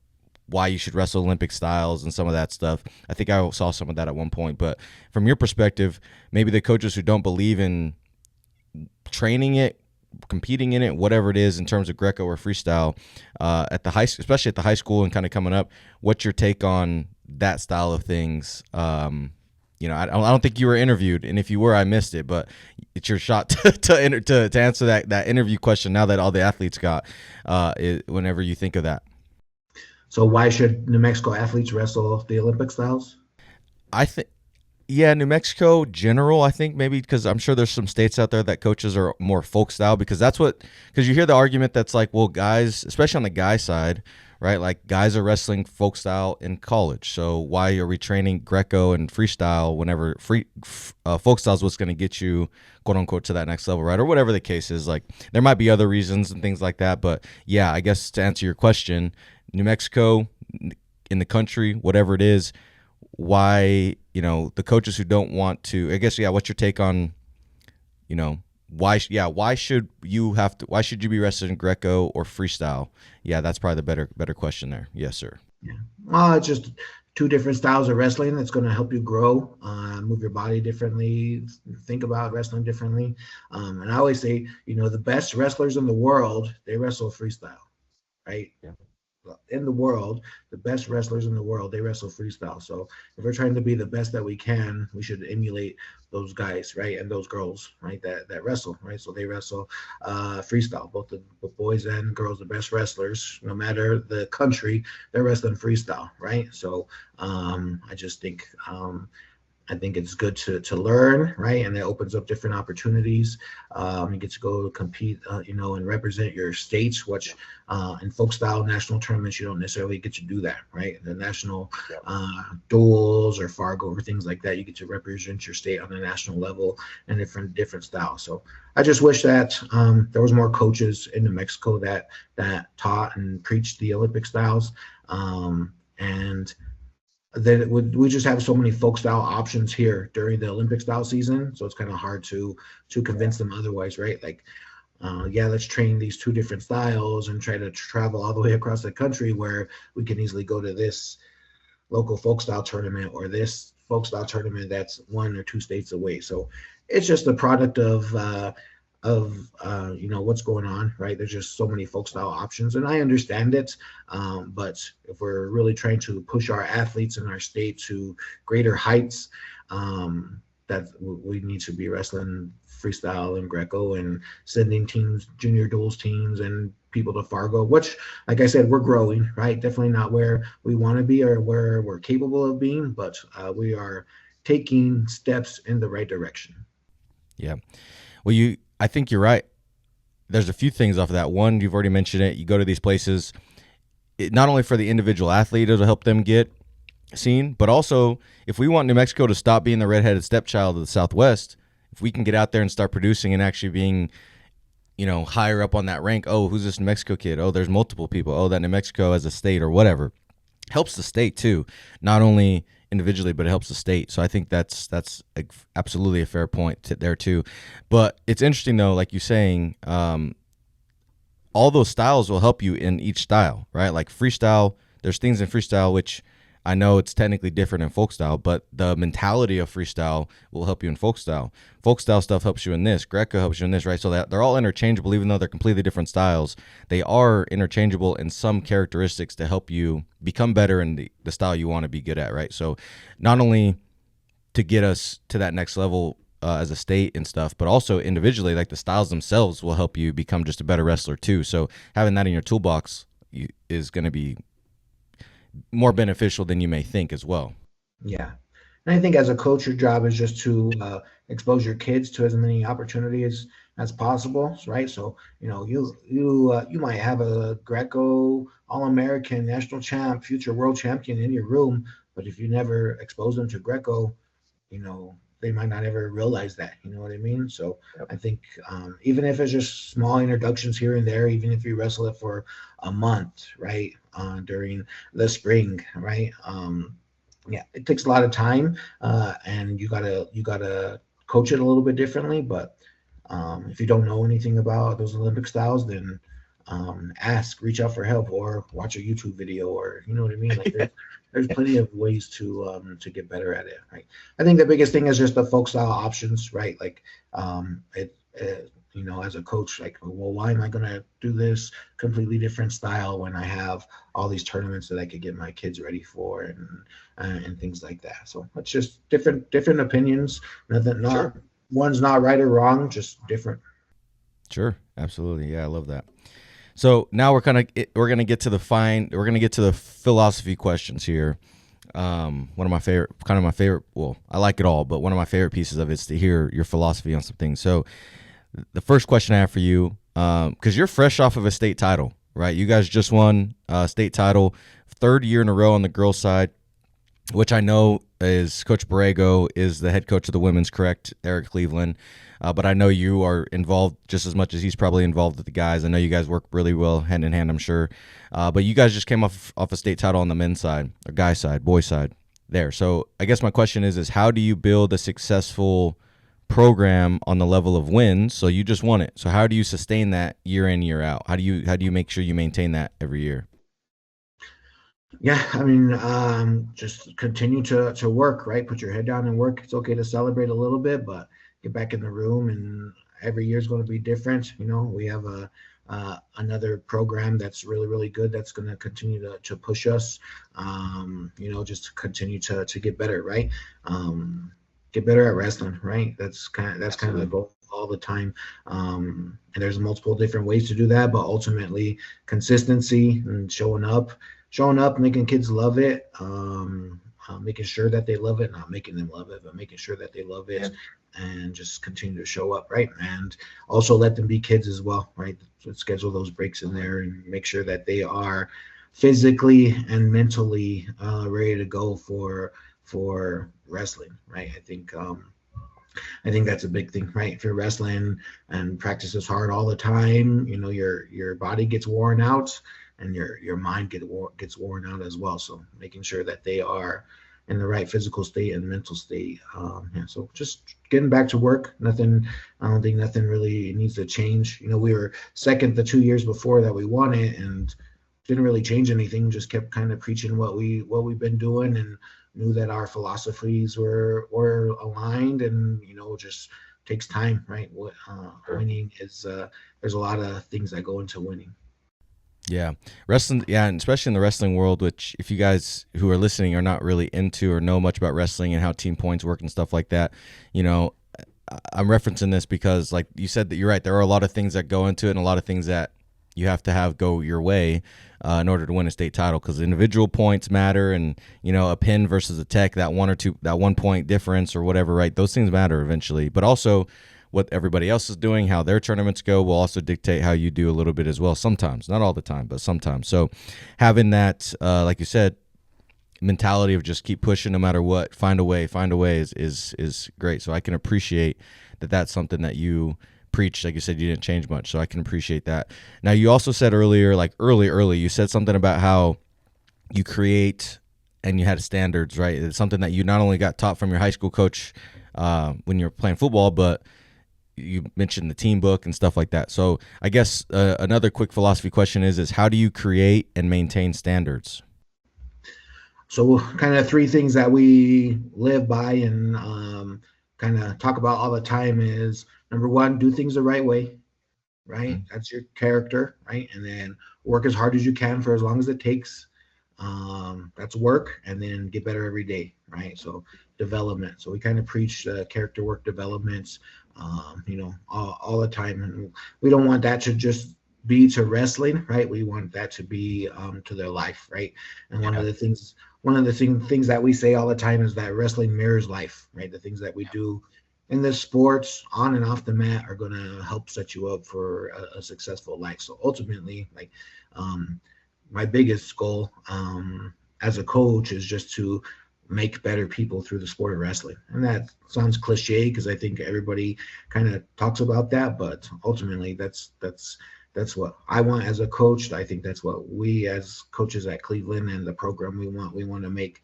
why you should wrestle Olympic styles and some of that stuff. I think I saw some of that at one point. But from your perspective, maybe the coaches who don't believe in training it, competing in it, whatever it is in terms of Greco or freestyle, especially at the high school and kind of coming up, what's your take on that style of things? I don't think you were interviewed, and if you were, I missed it. But it's your shot to answer that interview question now that all the athletes got. Whenever you think of that. So why should New Mexico athletes wrestle the Olympic styles? I think, New Mexico general, I think maybe because I'm sure there's some states out there that coaches are more folk style, because you hear the argument that's like, well, guys, especially on the guy side, right? Like, guys are wrestling folk style in college. So why are we training Greco and freestyle whenever folk style is what's going to get you, quote unquote, to that next level, right? Or whatever the case is. Like, there might be other reasons and things like that. But yeah, I guess to answer your question, New Mexico, in the country, whatever it is, why, the coaches who don't want to, I guess, what's your take on, why should you be wrestling Greco or freestyle? Yeah, that's probably the better question there. Yes, sir. Yeah. Well, it's just two different styles of wrestling that's going to help you grow, move your body differently, think about wrestling differently. And I always say, the best wrestlers in the world, they wrestle freestyle, right? Yeah. In the world, the best wrestlers in the world, they wrestle freestyle. So if we're trying to be the best that we can, we should emulate those guys, right? And those girls, right? That wrestle, right? So they wrestle freestyle. Both the boys and girls, the best wrestlers, no matter the country, they're wrestling freestyle, right? So I just think I think it's good to learn, right? And it opens up different opportunities. You get to go compete, and represent your states, which in folk style national tournaments, you don't necessarily get to do that, right? The national duels or Fargo or things like that, you get to represent your state on the national level in different styles. So I just wish that there was more coaches in New Mexico that taught and preached the Olympic styles. And then we just have so many folk style options here during the Olympic style season, so it's kind of hard to convince them otherwise, right? Like Yeah, let's train these two different styles and try to travel all the way across the country where we can easily go to this local folk style tournament or this folk style tournament that's 1 or 2 states away. So it's just a product of what's going on, right? There's just so many folk style options, and I understand it. But if we're really trying to push our athletes in our state to greater heights, that we need to be wrestling freestyle and Greco and sending teams, junior duels teams, and people to Fargo. Which, like I said, we're growing, right? Definitely not where we want to be or where we're capable of being, but we are taking steps in the right direction. Yeah. Well, I think you're right. There's a few things off of that. One, you've already mentioned it. You go to these places, not only for the individual athlete, it'll help them get seen, but also if we want New Mexico to stop being the redheaded stepchild of the Southwest, if we can get out there and start producing and actually being, higher up on that rank. Oh, who's this New Mexico kid? Oh, there's multiple people. Oh, that New Mexico as a state or whatever helps the state too, not only individually, but it helps the state. So I think that's absolutely a fair point there too. But it's interesting though, like you're saying, all those styles will help you in each style, right? Like freestyle, there's things in freestyle which I know it's technically different in folk style, but the mentality of freestyle will help you in folk style. Folk style stuff helps you in this. Greco helps you in this, right? So that they're all interchangeable, even though they're completely different styles. They are interchangeable in some characteristics to help you become better in the style you want to be good at, right? So not only to get us to that next level as a state and stuff, but also individually, like the styles themselves will help you become just a better wrestler too. So having that in your toolbox is going to be more beneficial than you may think as well. Yeah. And I think as a coach, your job is just to expose your kids to as many opportunities as possible, right? So you might have a Greco All-American national champ, future world champion in your room, but if you never expose them to Greco, they might not ever realize that. You know what I mean? So Yep. I think even if it's just small introductions here and there, even if you wrestle it for a month, right, during the spring, right? Yeah, it takes a lot of time, and you gotta coach it a little bit differently. But if you don't know anything about those Olympic styles, then reach out for help, or watch a YouTube video, or you know what I mean. Like there's plenty of ways to get better at it. Right. I think the biggest thing is just the folk style options, right? Like as a coach, like, well, why am I going to do this completely different style when I have all these tournaments that I could get my kids ready for and things like that. So it's just different opinions. Nothing, not Sure. One's not right or wrong, just different. Sure, absolutely. Yeah, I love that. So now we're gonna get to the philosophy questions here. One of my favorite. Well, I like it all, but one of my favorite pieces of it is to hear your philosophy on some things. So the first question I have for you, because you're fresh off of a state title, right? You guys just won a state title, third year in a row on the girls' side, which I know is Coach Borrego is the head coach of the women's, correct? Eric Cleveland. But I know you are involved just as much as he's probably involved with the guys. I know you guys work really well hand in hand, I'm sure. But you guys just came off a state title on the men's side, or guys' side, boys' side there. So I guess my question is how do you build a successful program on the level of wins? So you just won it. So how do you sustain that year in, year out? How do you make sure you maintain that every year? Yeah, I mean, just continue to work, right? Put your head down and work. It's okay to celebrate a little bit, but get back in the room. And every year is going to be different. We have another program that's really really good that's going to continue to push us. Just to continue to get better, right? Get better at wrestling, right? That's kind of the goal all the time. And there's multiple different ways to do that, but ultimately consistency and showing up, making kids love it, making sure that they love it, not making them love it, but making sure that they love it, and just continue to show up, right? And also let them be kids as well, right? So schedule those breaks in there and make sure that they are physically and mentally ready to go for wrestling, right? I think that's a big thing, right? If you're wrestling and practices hard all the time, your body gets worn out and your mind gets worn out as well. So making sure that they are in the right physical state and mental state. And so just getting back to work. Nothing. I don't think nothing really needs to change. We were second the 2 years before that we won it, and didn't really change anything. Just kept kind of preaching what we've been doing, and knew that our philosophies were aligned, and just takes time, right? Winning is there's a lot of things that go into winning. Yeah, wrestling. Yeah, and especially in the wrestling world, which if you guys who are listening are not really into or know much about wrestling and how team points work and stuff like that, I'm referencing this because, like you said, that you're right. There are a lot of things that go into it, and a lot of things that you have to have go your way in order to win a state title. Because individual points matter, and a pin versus a tech, that 1 point difference or whatever, right? Those things matter eventually. But also, what everybody else is doing, how their tournaments go, will also dictate how you do a little bit as well. Sometimes, not all the time, but sometimes. So, having that, like you said, mentality of just keep pushing no matter what, find a way is great. So I can appreciate that that's something that you preach. Like you said, you didn't change much, so I can appreciate that. Now, you also said earlier, like early, you said something about how you create and you had standards, right? It's something that you not only got taught from your high school coach when you were playing football, but you mentioned the team book and stuff like that. So I guess another quick philosophy question is how do you create and maintain standards? So kind of three things that we live by and kind of talk about all the time is, number one, do things the right way, right? Mm-hmm. That's your character, right? And then work as hard as you can for as long as it takes. That's work, and then get better every day, right? So development. So we kind of preach character work developments, all the time, and we don't want that to just be to wrestling, right? We want that to be to their life, right? And one of the things that we say all the time is that wrestling mirrors life, right? The things that we do in the sports on and off the mat are going to help set you up for a successful life. So ultimately, like, my biggest goal as a coach is just to make better people through the sport of wrestling. And that sounds cliche because I think everybody kind of talks about that, but ultimately that's what I want as a coach. I think that's what we as coaches at Cleveland and the program we want. We want to make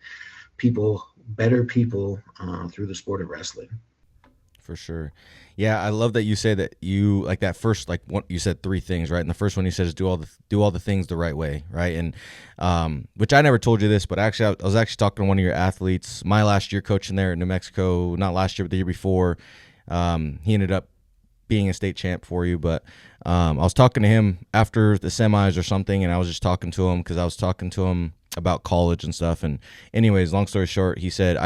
people better people through the sport of wrestling. For sure. Yeah, I love that you say that you like that first, like what you said, three things, right? And the first one you said is do all the things the right way, right? And which I never told you this, but actually I was actually talking to one of your athletes my last year coaching there in New Mexico, not last year but the year before. He ended up being a state champ for you, but I was talking to him after the semis or something, and I was just talking to him because I was talking to him about college and stuff. And anyways, long story short, he said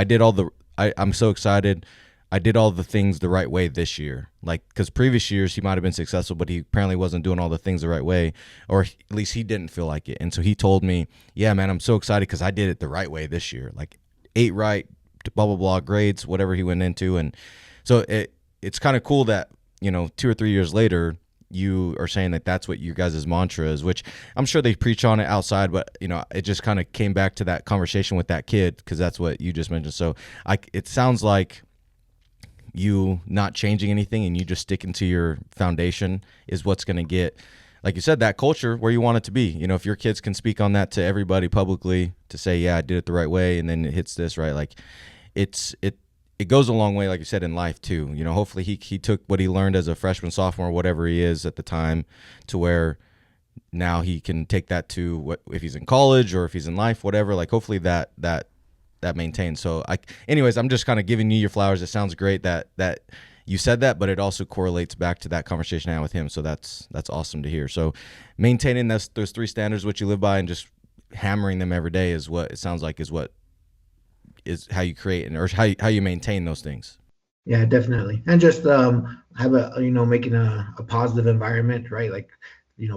I'm so excited. I did all the things the right way this year. Like, because previous years he might have been successful, but he apparently wasn't doing all the things the right way, or at least he didn't feel like it. And so he told me, yeah, man, I'm so excited because I did it the right way this year. Like 8 right, blah, blah, blah, grades, whatever he went into. And so it's kind of cool that, 2 or 3 years later, you are saying that that's what you guys' mantra is, which I'm sure they preach on it outside, but, it just kind of came back to that conversation with that kid because that's what you just mentioned. So it sounds like you not changing anything and you just sticking to your foundation is what's going to get, like you said, that culture where you want it to be. If your kids can speak on that to everybody publicly to say, yeah, I did it the right way, and then it hits this, right? Like it goes a long way, like you said, in life too. Hopefully he took what he learned as a freshman, sophomore, whatever he is at the time, to where now he can take that to what if he's in college or if he's in life, whatever. Like hopefully that maintains. So anyways, I'm just kind of giving you your flowers. It sounds great that you said that, but it also correlates back to that conversation I had with him. So that's awesome to hear. So maintaining those 3 standards, which you live by, and just hammering them every day is what it sounds like is how you create or how you maintain those things. Yeah, definitely. And just have making a positive environment, right? Like,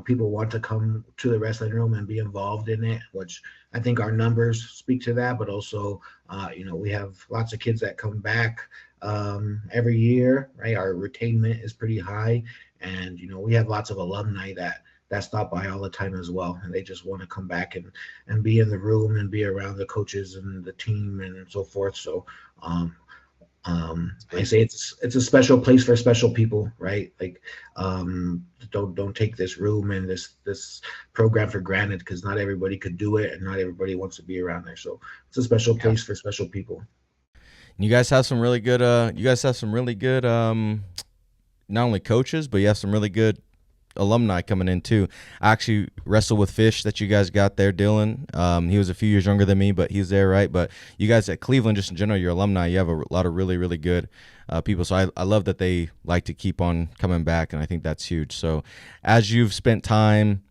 people want to come to the wrestling room and be involved in it, which I think our numbers speak to that. But also, we have lots of kids that come back every year, right? Our retainment is pretty high. And, we have lots of alumni that stop by all the time as well. And they just want to come back and be in the room and be around the coaches and the team and so forth. So I say it's a special place for special people, right? Like, don't take this room and this program for granted, because not everybody could do it and not everybody wants to be around there. So it's a special place for special people. You guys have some really good. Not only coaches, but you have some really good alumni coming in too. I actually wrestled with Fish that you guys got there, Dylan. He was a few years younger than me, but he's there, right? But you guys at Cleveland, just in general, your alumni, you have a lot of really, really good people. So I love that they like to keep on coming back, and I think that's huge. So as you've spent time,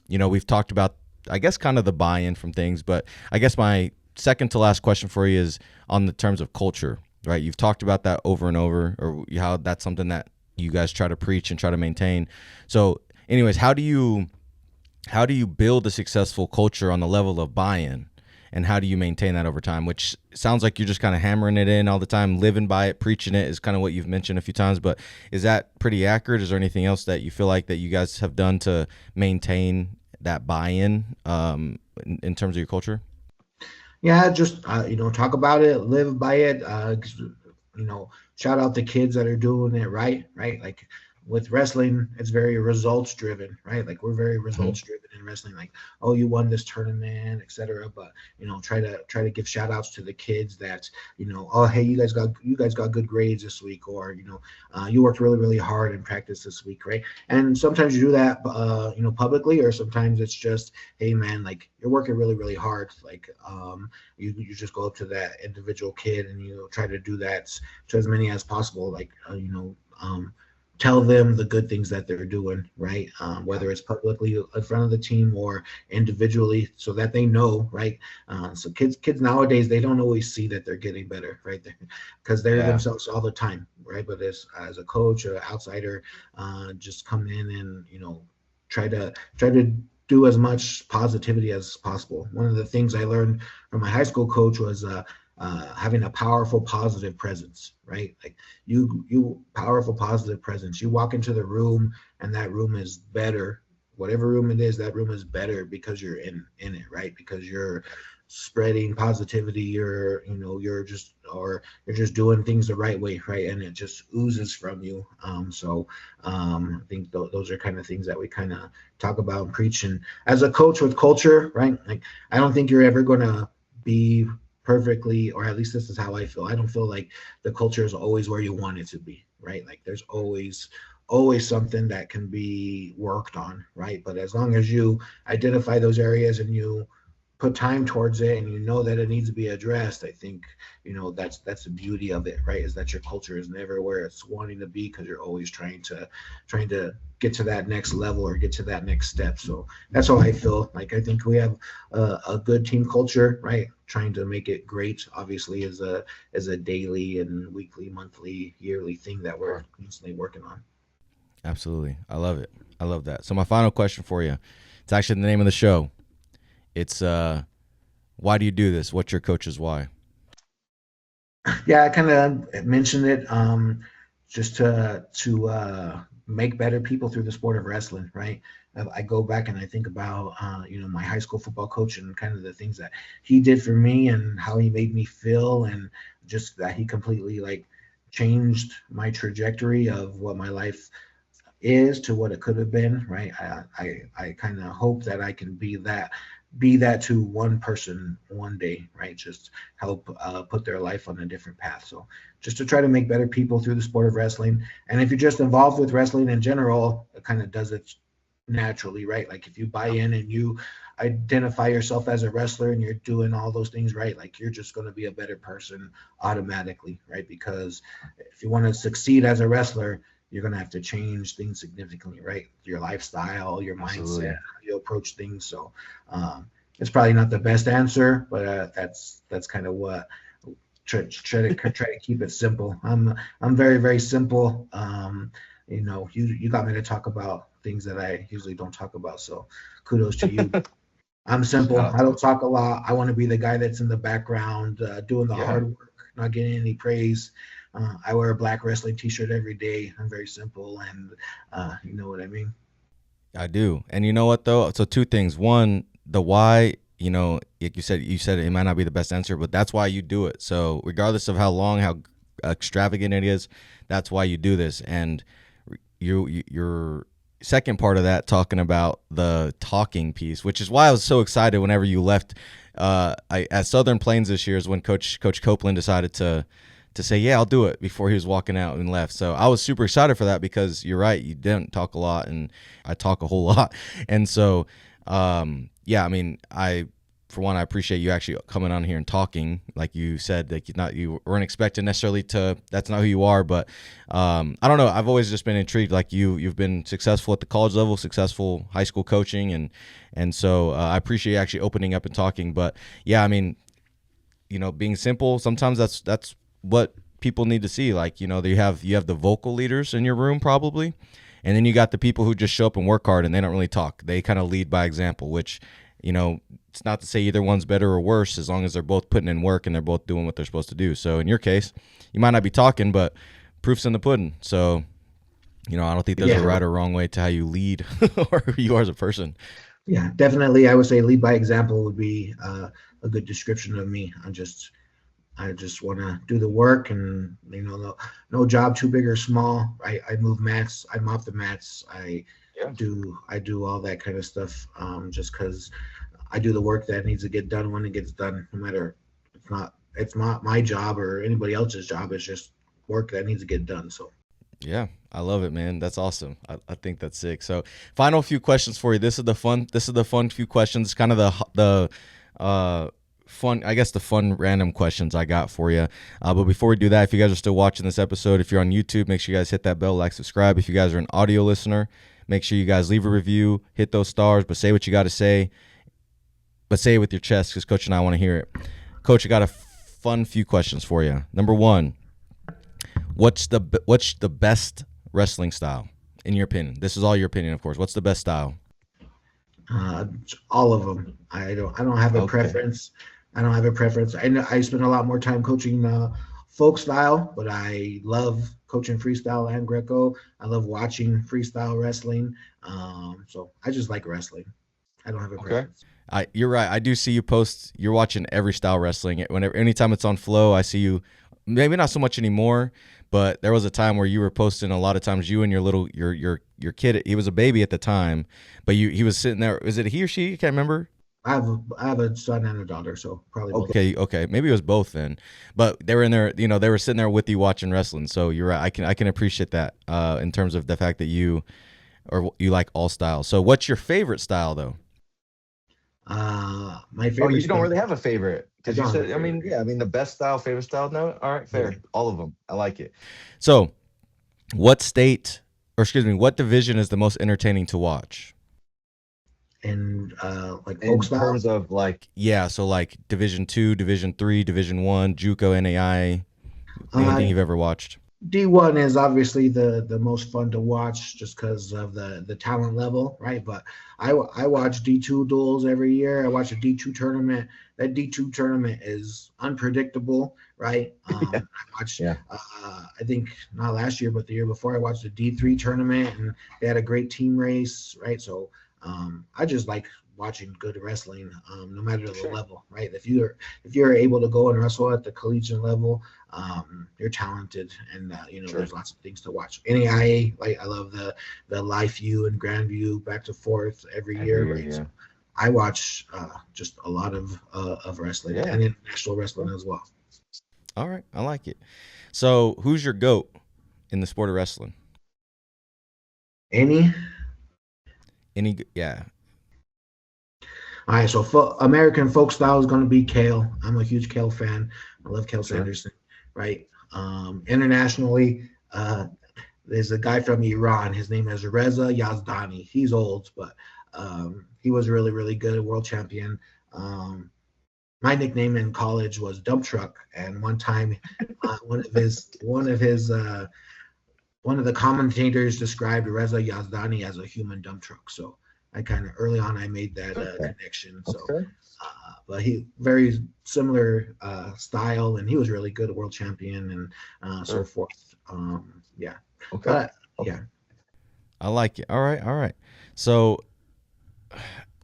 we've talked about, I guess, kind of the buy-in from things, but I guess my second to last question for you is on the terms of culture, right? You've talked about that over and over, or how that's something that you guys try to preach and try to maintain. So anyways, how do you build a successful culture on the level of buy-in, and how do you maintain that over time? Which sounds like you're just kind of hammering it in all the time, living by it, preaching it is kind of what you've mentioned a few times, but is that pretty accurate? Is there anything else that you feel like that you guys have done to maintain that buy-in in terms of your culture? Yeah, just talk about it, live by it. Shout out the kids that are doing it right. Like with wrestling, it's very results driven, right? Like we're very results driven in wrestling. Like, oh, you won this tournament, etc. But try to give shout outs to the kids that oh, hey, you guys got good grades this week, or you worked really really hard in practice this week, right? And sometimes you do that publicly, or sometimes it's just, hey man, like you're working really really hard. Like you just go up to that individual kid and try to do that to as many as possible. Like tell them the good things that they're doing, right? Whether it's publicly in front of the team or individually, so that they know, right? So kids nowadays, they don't always see that they're getting better, right? Because they're themselves all the time, right? But as a coach or outsider, just come in and try to do as much positivity as possible. One of the things I learned from my high school coach was having a powerful positive presence, right? Like you powerful positive presence. You walk into the room and that room is better. Whatever room it is, that room is better because you're in it, right? Because you're spreading positivity. You're just doing things the right way, right? And it just oozes from you. I think those are kind of things that we kind of talk about and preach. And as a coach with culture, right? Like I don't think you're ever gonna be perfectly, or at least this is how I feel. I don't feel like the culture is always where you want it to be, right? Like there's always something that can be worked on, right? But as long as you identify those areas and you put time towards it and that it needs to be addressed, I think that's the beauty of it, right? Is that your culture is never where it's wanting to be, because you're always trying to get to that next level or get to that next step. So that's how I feel. Like I think we have a good team culture, right? Trying to make it great, obviously, is a daily and weekly, monthly, yearly thing that we're constantly working on. Absolutely. I love it. I love that. So my final question for you, it's actually the name of the show. It's why do you do this? What's your coach's why? Yeah, I kind of mentioned it. Just to make better people through the sport of wrestling, right? I go back and I think about my high school football coach and kind of the things that he did for me and how he made me feel, and just that he completely like changed my trajectory of what my life is to what it could have been, right? I kind of hope that I can be that to one person one day, right? Just help put their life on a different path. So just to try to make better people through the sport of wrestling. And if you're just involved with wrestling in general, it kind of does it naturally, right? Like if you buy in and you identify yourself as a wrestler and you're doing all those things right, like you're just going to be a better person automatically, right? Because if you want to succeed as a wrestler, you're going to have to change things significantly, right? Your lifestyle, your mindset, how you approach things. So it's probably not the best answer, but that's kind of what try to keep it simple. I'm very, very simple. You got me to talk about things that I usually don't talk about. So kudos to you. I'm simple. I don't talk a lot. I want to be the guy that's in the background, doing the hard work, not getting any praise. I wear a black wrestling t-shirt every day. I'm very simple, and you know what I mean? I do. And you know what, though? So two things. One, the why, like you said it might not be the best answer, but that's why you do it. So regardless of how long, how extravagant it is. That's why you do this. And your second part of that, talking about the talking piece, which is why I was so excited whenever you left at Southern Plains this year, is when Coach Copeland decided to say, yeah, I'll do it, before he was walking out and left. So I was super excited for that, because you're right, you didn't talk a lot and I talk a whole lot. And so, yeah, I mean, for one, I appreciate you actually coming on here and talking. Like you said, like you weren't expecting necessarily that's not who you are, but I don't know. I've always just been intrigued. Like you've been successful at the college level, successful high school coaching, and so I appreciate you actually opening up and talking. But yeah, I mean, being simple, sometimes that's what people need to see. Like, you have the vocal leaders in your room probably, and then you got the people who just show up and work hard and they don't really talk. They kind of lead by example, which, it's not to say either one's better or worse, as long as they're both putting in work and they're both doing what they're supposed to do. So in your case, you might not be talking, but proof's in the pudding. So, I don't think there's a right or wrong way to how you lead or who you are as a person. Yeah, definitely. I would say lead by example would be a good description of me. I just want to do the work, and no job too big or small. I move mats, I mop the mats, I do all that kind of stuff. Just because I do the work that needs to get done when it gets done, no matter it's not my job or anybody else's job. It's just work that needs to get done. So. Yeah, I love it, man. That's awesome. I think that's sick. So, final few questions for you. This is the fun few questions. Kind of the fun, I guess, the fun random questions I got for you. But before we do that, if you guys are still watching this episode, if you're on YouTube, make sure you guys hit that bell, like, subscribe. If you guys are an audio listener, make sure you guys leave a review, hit those stars, but say what you got to say. But say it with your chest, because Coach and I want to hear it. Coach, I got a fun few questions for you. Number one, what's the best wrestling style in your opinion? This is all your opinion, of course. What's the best style? All of them. I don't have a preference. I don't have a preference. I spend a lot more time coaching folk style, but I love coaching freestyle and Greco. I love watching freestyle wrestling. So I just like wrestling. I don't have a preference. You're right. I do see you post. You're watching every style wrestling. Anytime it's on Flow, I see you. Maybe not so much anymore, but there was a time where you were posting a lot of times. You and your kid. He was a baby at the time, but he was sitting there. Is it he or she? I can't remember. I have a son and a daughter, so probably both. Okay. Maybe it was both then. But they were in there. They were sitting there with you watching wrestling. So you're right. I can appreciate that in terms of the fact that you like all styles. So what's your favorite style though? My favorite. You don't really have a favorite, because you said. The best style, favorite style. No, all right, fair. All of them. I like it. So, what division is the most entertaining to watch? And in terms of so like Division 2, Division 3, Division 1, JUCO, NAI, anything you've ever watched? D1 is obviously the most fun to watch, just because of the talent level, right? But I watch D2 duels every year. I watch a D2 tournament. That D2 tournament is unpredictable, right? I watched, I think not last year, but the year before, I watched a D3 tournament, and they had a great team race, right? So I just like watching good wrestling, no matter the level, right? If you're able to go and wrestle at the collegiate level, you're talented, and there's lots of things to watch. NAIA, like I love the Life View and Grand View back to forth every year, right? So I watch just a lot of wrestling and international wrestling as well. All right, I like it. So, who's your GOAT in the sport of wrestling? Any, yeah. All right, so American folk style is going to be Kale. I'm a huge Kale fan. I love Kale Sanderson, right? Internationally, there's a guy from Iran. His name is Reza Yazdani. He's old, but he was really, really good, world champion. My nickname in college was Dump Truck, and one time, one of the commentators described Reza Yazdani as a human dump truck. So I kind of early on I made that connection. So, but he very similar style, and he was really good, world champion, and so forth. Yeah. Okay. Yeah. I like it. All right. So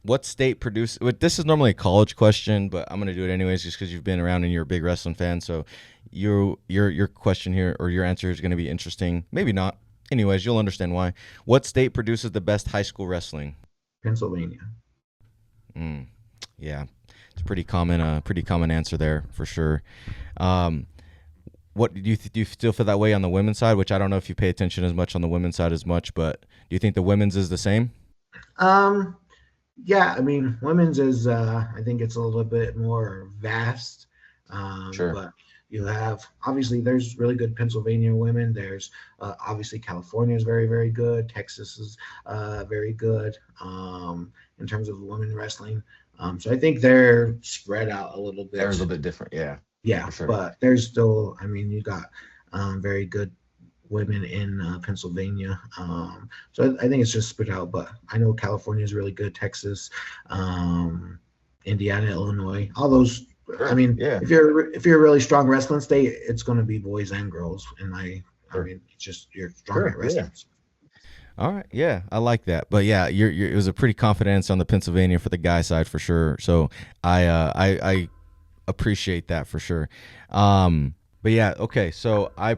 what state produces? This is normally a college question, but I'm gonna do it anyways, just because you've been around and you're a big wrestling fan. So your question here, or your answer, is gonna be interesting. Maybe not. Anyways, you'll understand why. What state produces the best high school wrestling? Pennsylvania. Yeah, it's a pretty common answer there for sure. What do you still feel that way on the women's side? Which I don't know if you pay attention as much on the women's side as much, but do you think the women's is the same? Yeah, I mean, women's is I think it's a little bit more vast. Sure. But you have, obviously, there's really good Pennsylvania women. There's obviously California is very, very good. Texas is very good in terms of women wrestling. So I think they're spread out a little bit. They're a little bit different, yeah. Yeah, sure. But there's still, I mean, you got very good women in Pennsylvania. So I think it's just spread out, but I know California is really good. Texas, Indiana, Illinois, all those. Sure. I mean, yeah. if you're a really strong wrestling state, it's going to be boys and girls. I mean, it's just you're strong at wrestling. Yeah. All right, yeah, I like that. But yeah, it was a pretty confident answer on the Pennsylvania for the guy side for sure. So I appreciate that for sure. But yeah, okay. So I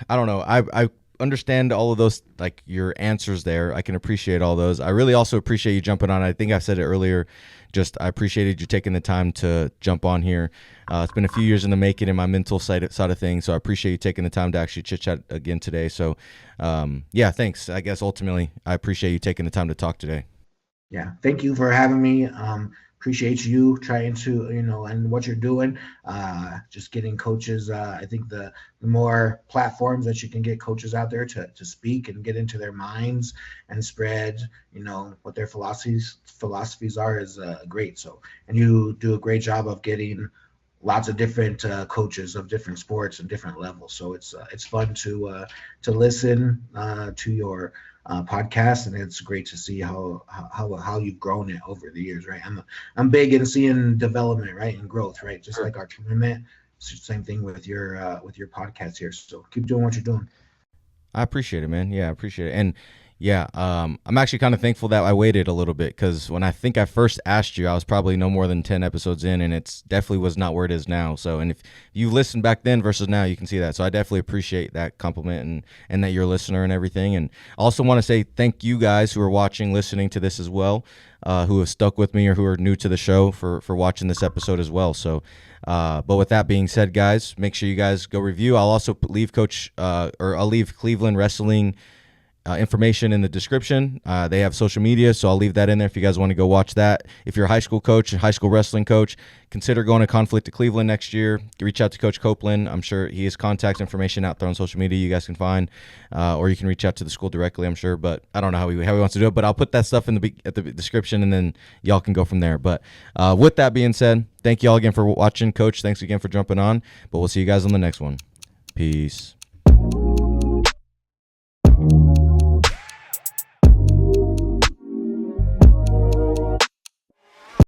don't know. I understand all of those, like your answers there. I can appreciate all those. I really also appreciate you jumping on. I think I said it earlier. Just I appreciated you taking the time to jump on here. It's been a few years in the making in my mental side of things, so I appreciate you taking the time to actually chit chat again today. So yeah, thanks. I guess ultimately I appreciate you taking the time to talk today. Yeah, thank you for having me. Appreciate you trying to, and what you're doing, just getting coaches. I think the more platforms that you can get coaches out there to speak and get into their minds and spread, what their philosophies are is great. So, and you do a great job of getting lots of different coaches of different sports and different levels. So it's fun to listen to your podcast, and it's great to see how you've grown it over the years, right? I'm big in seeing development, right, and growth, right? Just like our tournament, same thing with your podcast here. So keep doing what you're doing. I appreciate it, man. Yeah, I appreciate it. And yeah, I'm actually kind of thankful that I waited a little bit, because when I think I first asked you, I was probably no more than 10 episodes in, and it's definitely was not where it is now. So, and if you listened back then versus now, you can see that. So I definitely appreciate that compliment and that you're a listener and everything. And I also want to say thank you guys who are watching, listening to this as well, who have stuck with me or who are new to the show for watching this episode as well. So, but with that being said, guys, make sure you guys go review. I'll also leave I'll leave Cleveland Wrestling information in the description. They have social media, so I'll leave that in there if you guys want to go watch that. If you're a high school coach, a high school wrestling coach, consider going to Conflict of Cleveland next year. Reach out to Coach Copeland. I'm sure he has contact information out there on social media you guys can find, or you can reach out to the school directly, I'm sure, but I don't know how he wants to do it, but I'll put that stuff at the description, and then y'all can go from there. But with that being said, thank you all again for watching. Coach, thanks again for jumping on, but we'll see you guys on the next one. Peace.